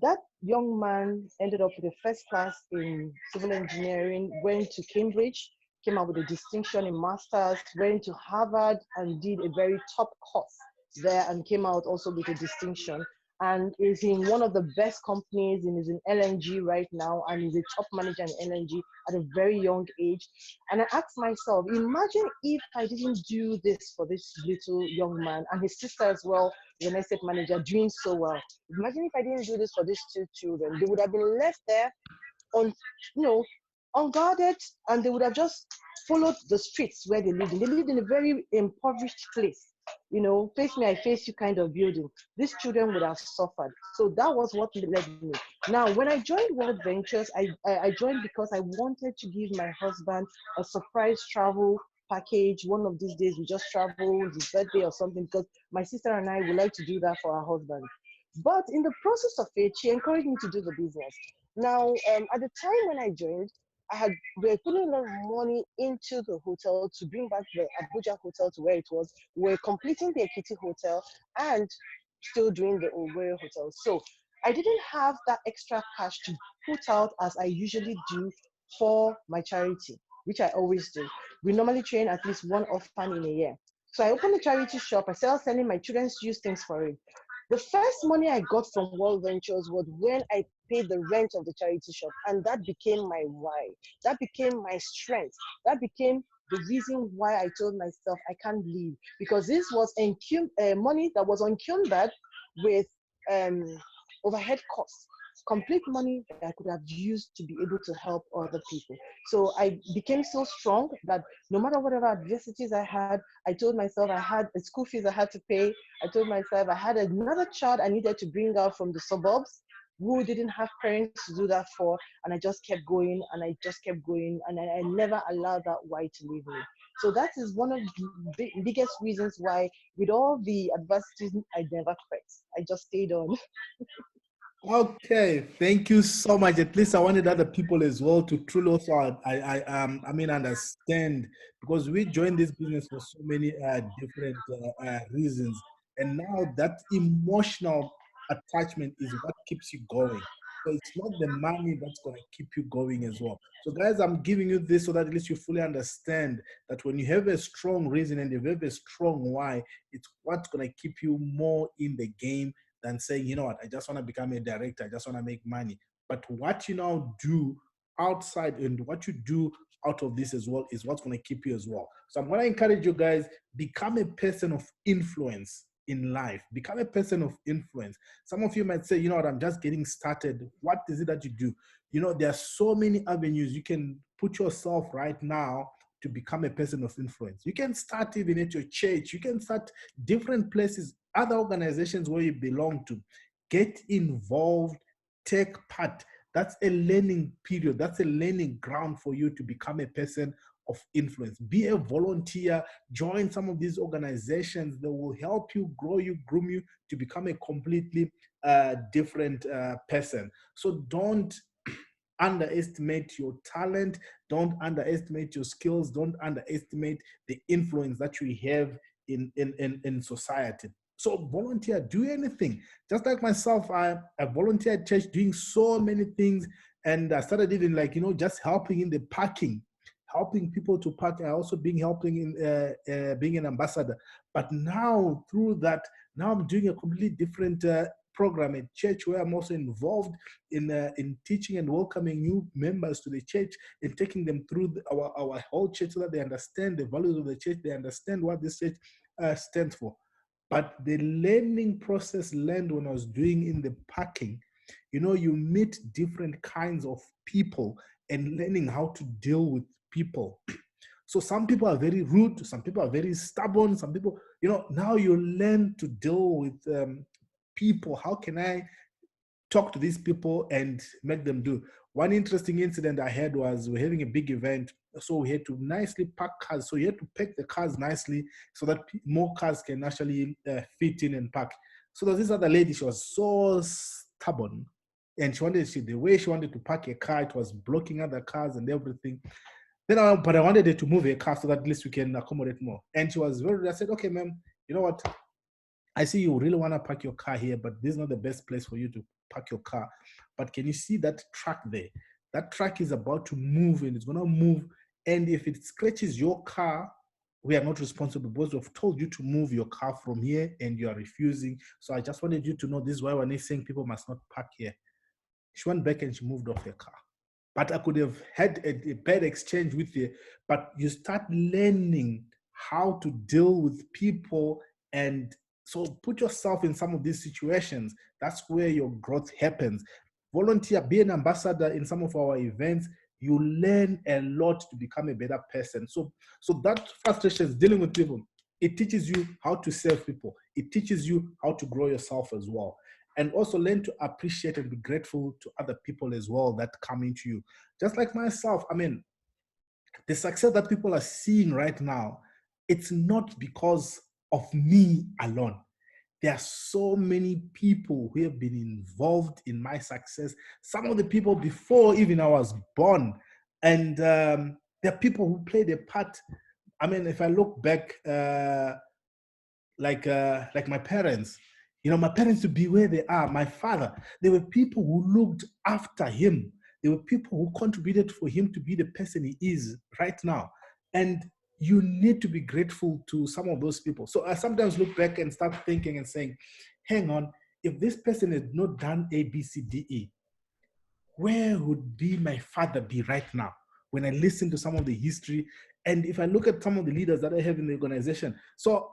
Speaker 2: that young man ended up with a first class in civil engineering, went to Cambridge, came out with a distinction in master's, went to Harvard and did a very top course there and came out also with a distinction, and is in one of the best companies and is in LNG right now and is a top manager in LNG at a very young age. And I asked myself, imagine if I didn't do this for this little young man, and his sister as well, the estate manager, doing so well. Imagine if I didn't do this for these 2 children. They would have been left there on, you know, unguarded, and they would have just followed the streets where they lived in. They lived in a very impoverished place, face me, I face you kind of building. These children would have suffered. So that was what led me. Now, when I joined World Ventures, I joined because I wanted to give my husband a surprise travel package. One of these days, we just travel, his birthday or something, because my sister and I would like to do that for our husband. But in the process of it, she encouraged me to do the business. Now, at the time when I joined, we were putting a lot of money into the hotel to bring back the Abuja hotel to where it was. We're completing the Ekiti hotel and still doing the Owerri hotel. So I didn't have that extra cash to put out as I usually do for my charity, which I always do. We normally train at least one orphan in a year. So I opened a charity shop. I started selling my children's use things for it. The first money I got from World Ventures was when I pay the rent of the charity shop. And that became my why. That became my strength. That became the reason why I told myself I can't leave, because this was money that was encumbered with overhead costs, complete money that I could have used to be able to help other people. So I became so strong that no matter whatever adversities I had, I told myself I had a school fees I had to pay. I told myself I had another child I needed to bring out from the suburbs who didn't have parents to do that for. And I just kept going and I just kept going. And I never allowed that why to leave me. So that is one of the biggest reasons why, with all the adversities, I never quit. I just stayed on.
Speaker 1: Okay, thank you so much. At least I wanted other people as well to truly also, understand, because we joined this business for so many different reasons, and now that emotional attachment is what keeps you going. So it's not the money that's going to keep you going as well. So, guys, I'm giving you this so that at least you fully understand that when you have a strong reason and you have a strong why, it's what's going to keep you more in the game than saying, you know what, I just want to become a director, I just want to make money. But what you now do outside and what you do out of this as well is what's going to keep you as well. So I'm going to encourage you guys, become a person of influence in life. Become a person of influence. Some of you might say, you know what, I'm just getting started. What is it that you do? You know, there are so many avenues you can put yourself right now to become a person of influence. You can start even at your church. You can start different places, other organizations where you belong to. Get involved, take part. That's a learning period. That's a learning ground for you to become a person of influence. Be a volunteer, join some of these organizations that will help you grow you, groom you to become a completely different person. So don't underestimate your talent, don't underestimate your skills, don't underestimate the influence that you have in society. So volunteer, do anything. Just like myself, I volunteered at church doing so many things, and I started even like, you know, just helping in the parking, helping people to park. I also helping in being an ambassador. But now through that, now I'm doing a completely different program at church where I'm also involved in teaching and welcoming new members to the church and taking them through our whole church so that they understand the values of the church, they understand what this church stands for. But the learning process learned when I was doing in the parking, you know, you meet different kinds of people and learning how to deal with people. So some people are very rude, some people are very stubborn, some people, you know, now you learn to deal with people. How can I talk to these people and make them do? One interesting incident I had was we're having a big event, so we had to nicely park cars. So you had to pack the cars nicely so that more cars can actually fit in and park. So there was this other lady, she was so stubborn, and the way she wanted to park a car, it was blocking other cars and everything. But I wanted her to move her car so that at least we can accommodate more. And she was I said, okay, ma'am, you know what? I see you really want to park your car here, but this is not the best place for you to park your car. But can you see that truck there? That truck is about to move and it's going to move. And if it scratches your car, we are not responsible because we've told you to move your car from here and you are refusing. So I just wanted you to know this is why we're not saying people must not park here. She went back and she moved off her car. But I could have had a bad exchange with you. But you start learning how to deal with people, and so put yourself in some of these situations. That's where your growth happens. Volunteer, be an ambassador in some of our events. You learn a lot to become a better person. So that frustration is dealing with people. It teaches you how to serve people. It teaches you how to grow yourself as well. And also learn to appreciate and be grateful to other people as well that come into you. Just like myself, I mean, the success that people are seeing right now, it's not because of me alone. There are so many people who have been involved in my success. Some of the people before even I was born. And there are people who played a part. I mean, if I look back, like my parents, you know, my parents to be where they are, my father, there were people who looked after him. There were people who contributed for him to be the person he is right now. And you need to be grateful to some of those people. So I sometimes look back and start thinking and saying, hang on, if this person had not done A, B, C, D, E, where would be my father be right now when I listen to some of the history? And if I look at some of the leaders that I have in the organization, so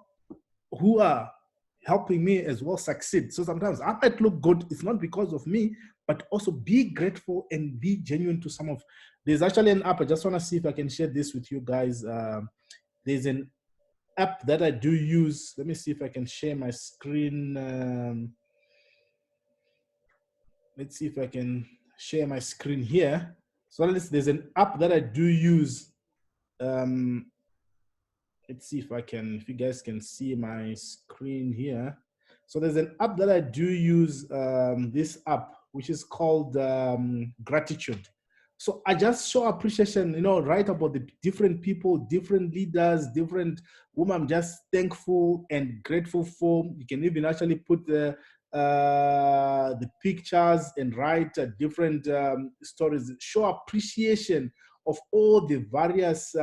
Speaker 1: who are helping me as well succeed. So sometimes I might look good. It's not because of me, but also be grateful and be genuine to some of. There's actually an app. I just want to see if I can share this with you guys. There's an app that I do use. Let me see if I can share my screen. Let's see if I can share my screen here. So there's an app that I do use. Let's see if you guys can see my screen here. So there's an app that I do use, this app, which is called Gratitude. So I just show appreciation, write about the different people, different leaders, different whom I'm just thankful and grateful for. You can even actually put the pictures and write different stories, show appreciation of all the various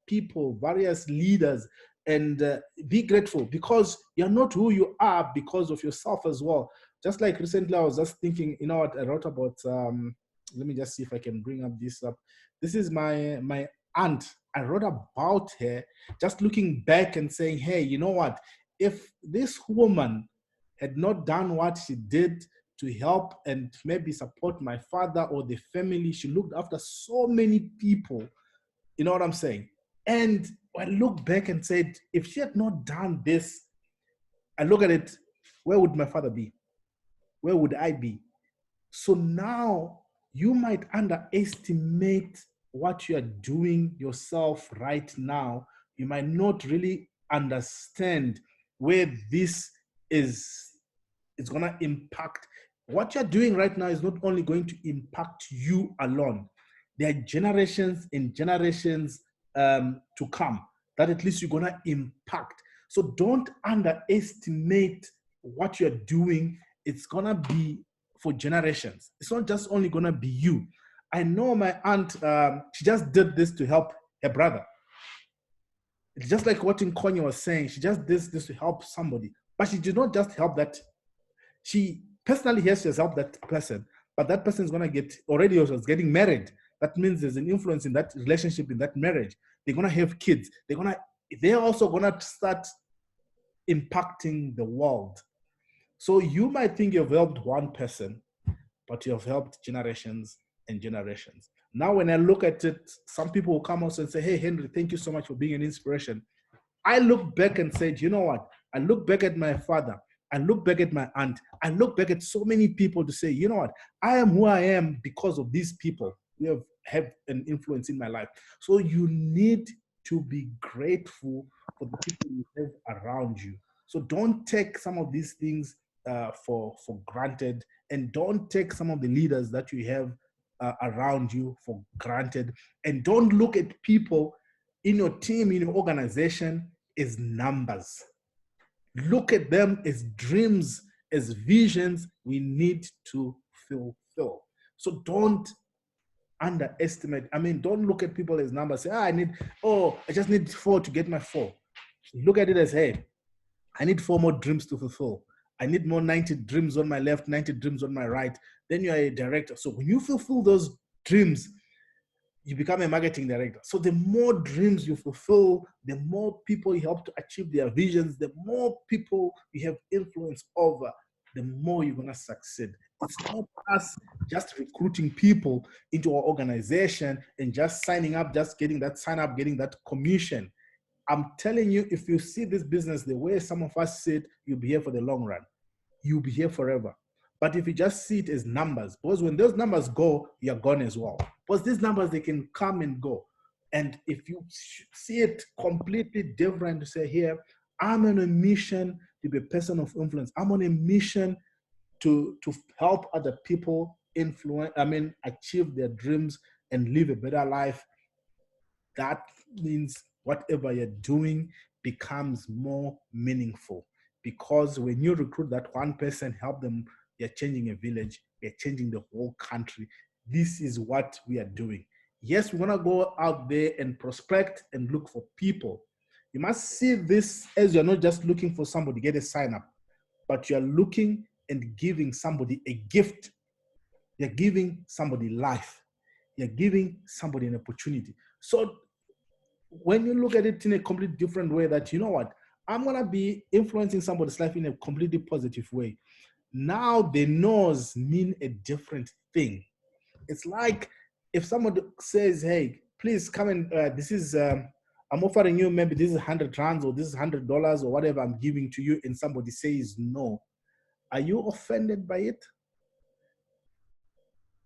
Speaker 1: people, various leaders, and be grateful, because you're not who you are because of yourself as well. Just like recently, I was just thinking, what I wrote about. Let me just see if I can bring up this up. This is my aunt. I wrote about her, just looking back and saying, hey, you know what? If this woman had not done what she did to help and maybe support my father or the family, she looked after so many people. You know what I'm saying? And I look back and said, if she had not done this, I look at it, where would my father be? Where would I be? So now you might underestimate what you are doing yourself right now. You might not really understand where this is going to impact. What you're doing right now is not only going to impact you alone. There are generations and generations to come that at least you're going to impact. So don't underestimate what you're doing. It's going to be for generations. It's not just only going to be you. I know my aunt, she just did this to help her brother. It's just like what Nkonye was saying. She just did this to help somebody. But she did not just help that. She personally has helped that person, but that person is going to get, already was getting married. That means there's an influence in that relationship, in that marriage. They're going to have kids. They're also going to start impacting the world. So you might think you've helped one person, but you've helped generations and generations. Now, when I look at it, some people will come also and say, hey, Henry, thank you so much for being an inspiration. I look back and said, you know what? I look back at my father. I look back at my aunt. I look back at so many people to say, you know what? I am who I am because of these people who have an influence in my life. So you need to be grateful for the people you have around you. So don't take some of these things for granted, and don't take some of the leaders that you have around you for granted. And don't look at people in your team, in your organization, as numbers. Look at them as dreams, as visions we need to fulfill. So don't underestimate. Don't look at people as numbers. Say, I just need 4 to get my 4. Look at it as, hey, I need 4 more dreams to fulfill. I need more 90 dreams on my left, 90 dreams on my right. Then you are a director. So when you fulfill those dreams, you become a marketing director. So the more dreams you fulfill, the more people you help to achieve their visions, the more people you have influence over, the more you're going to succeed. It's not us just recruiting people into our organization and just signing up, just getting that sign up, getting that commission. I'm telling you, if you see this business the way some of us see it, you'll be here for the long run. You'll be here forever. But if you just see it as numbers, because when those numbers go, you're gone as well. Because these numbers, they can come and go. And if you see it completely different, to say, here, I'm on a mission to be a person of influence. I'm on a mission to help other people achieve their dreams and live a better life. That means whatever you're doing becomes more meaningful. Because when you recruit that one person, help them, you're changing a village, you're changing the whole country. This is what we are doing. Yes, we want to go out there and prospect and look for people. You must see this as you're not just looking for somebody, get a sign up, but you're looking and giving somebody a gift You're giving somebody life. You're giving somebody an opportunity. So when you look at it in a completely different way, that, you know what, I'm going to be influencing somebody's life in a completely positive way. Now the no's mean a different thing. It's like if somebody says, hey, please come and this is, I'm offering you, maybe this is 100 rands or this is $100 or whatever I'm giving to you, and somebody says no. Are you offended by it?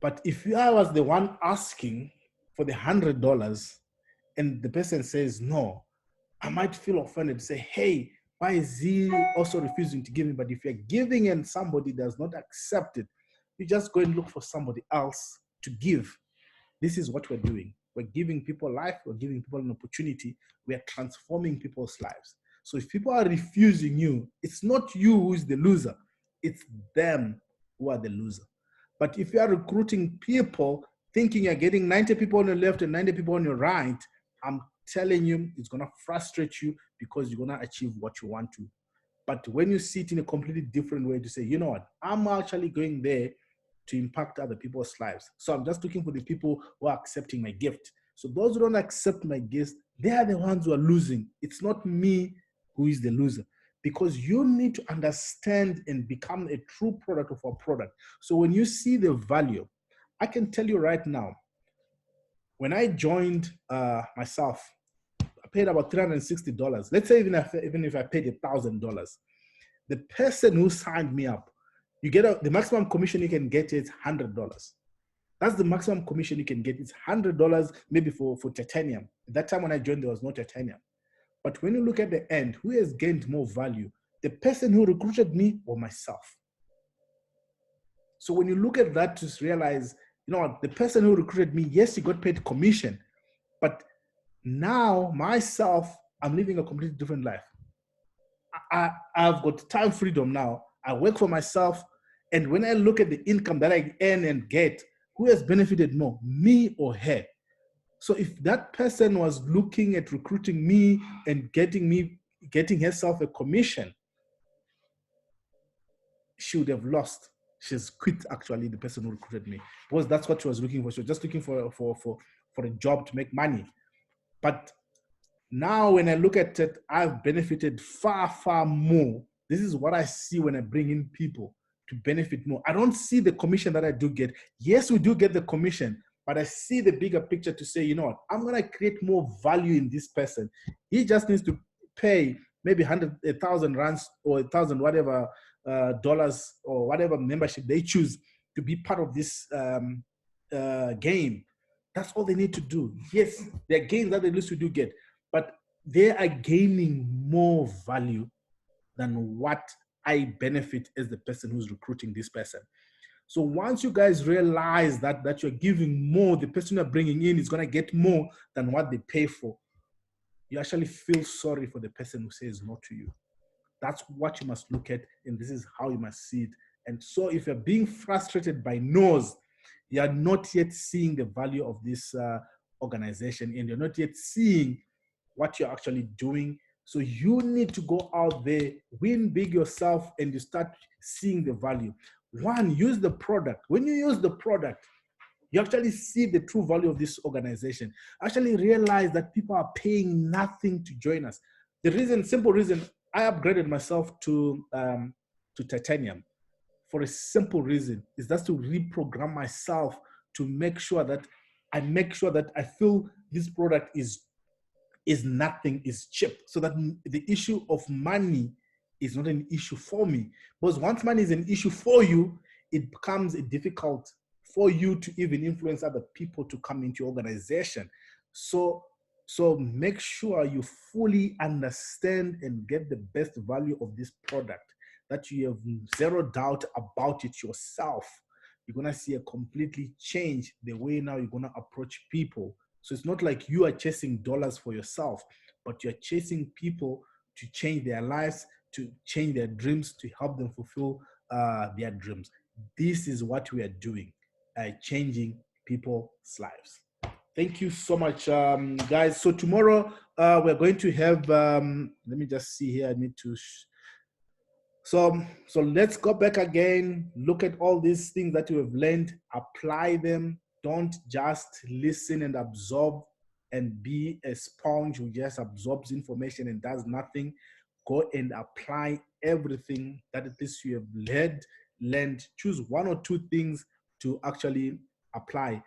Speaker 1: But if I was the one asking for the $100 and the person says no, I might feel offended, say, hey, why is he also refusing to give me? But if you're giving and somebody does not accept it, you just go and look for somebody else to give. This is what we're doing. We're giving people life. We're giving people an opportunity. We are transforming people's lives. So if people are refusing you, it's not you who is the loser. It's them who are the loser. But if you are recruiting people thinking you're getting 90 people on your left and 90 people on your right, I'm telling you, it's going to frustrate you because you're going to achieve what you want to. But when you see it in a completely different way, to say, you know what, I'm actually going there to impact other people's lives. So I'm just looking for the people who are accepting my gift. So those who don't accept my gift, they are the ones who are losing. It's not me who is the loser, because you need to understand and become a true product of our product. So when you see the value, I can tell you right now, when I joined myself, I paid about $360. Let's say even if I paid $1,000, the person who signed me up, you get the maximum commission you can get is $100. That's the maximum commission you can get. It's $100 maybe for titanium. At that time when I joined, there was no titanium. But when you look at the end, who has gained more value? The person who recruited me or myself? So when you look at that, just realize, you know what, the person who recruited me, yes, he got paid commission, but now myself, I'm living a completely different life. I've got time freedom now. I work for myself. And when I look at the income that I earn and get, who has benefited more, me or her? So if that person was looking at recruiting me and getting herself a commission, she would have lost. She's quit, actually, the person who recruited me, because that's what she was looking for. She was just looking for a job to make money. But now when I look at it, I've benefited far, far more. This is what I see when I bring in people to benefit more. I don't see the commission that I do get. Yes, we do get the commission, but I see the bigger picture to say, you know what, I'm going to create more value in this person. He just needs to pay maybe 1,000 rands or 1,000 whatever dollars or whatever membership they choose to be part of this game. That's all they need to do. Yes, there are gains that they used to do get, but they are gaining more value than what I benefit as the person who's recruiting this person. So once you guys realize that you're giving more, the person you're bringing in is going to get more than what they pay for, you actually feel sorry for the person who says no to you. That's what you must look at, and this is how you must see it. And so if you're being frustrated by no's, you're not yet seeing the value of this organization, and you're not yet seeing what you're actually doing. So you need to go out there, win big yourself, and you start seeing the value. One, use the product. When you use the product, you actually see the true value of this organization. Actually realize that people are paying nothing to join us. The reason, simple reason, I upgraded myself to titanium for a simple reason, is that's to reprogram myself to make sure that I feel this product is nothing, is cheap, so that the issue of money is not an issue for me. Because once money is an issue for you, it becomes difficult for you to even influence other people to come into your organization. So make sure you fully understand and get the best value of this product, that you have zero doubt about it yourself. You're going to see a completely change the way now you're going to approach people. So it's not like you are chasing dollars for yourself, but you're chasing people to change their lives, to change their dreams, to help them fulfill their dreams. This is what we are doing, changing people's lives. Thank you so much, guys. So tomorrow we're going to have, let me just see here. I need to. So let's go back again, look at all these things that you have learned, apply them. Don't just listen and absorb and be a sponge who just absorbs information and does nothing. Go and apply everything that at least you have learned. Choose one or two things to actually apply.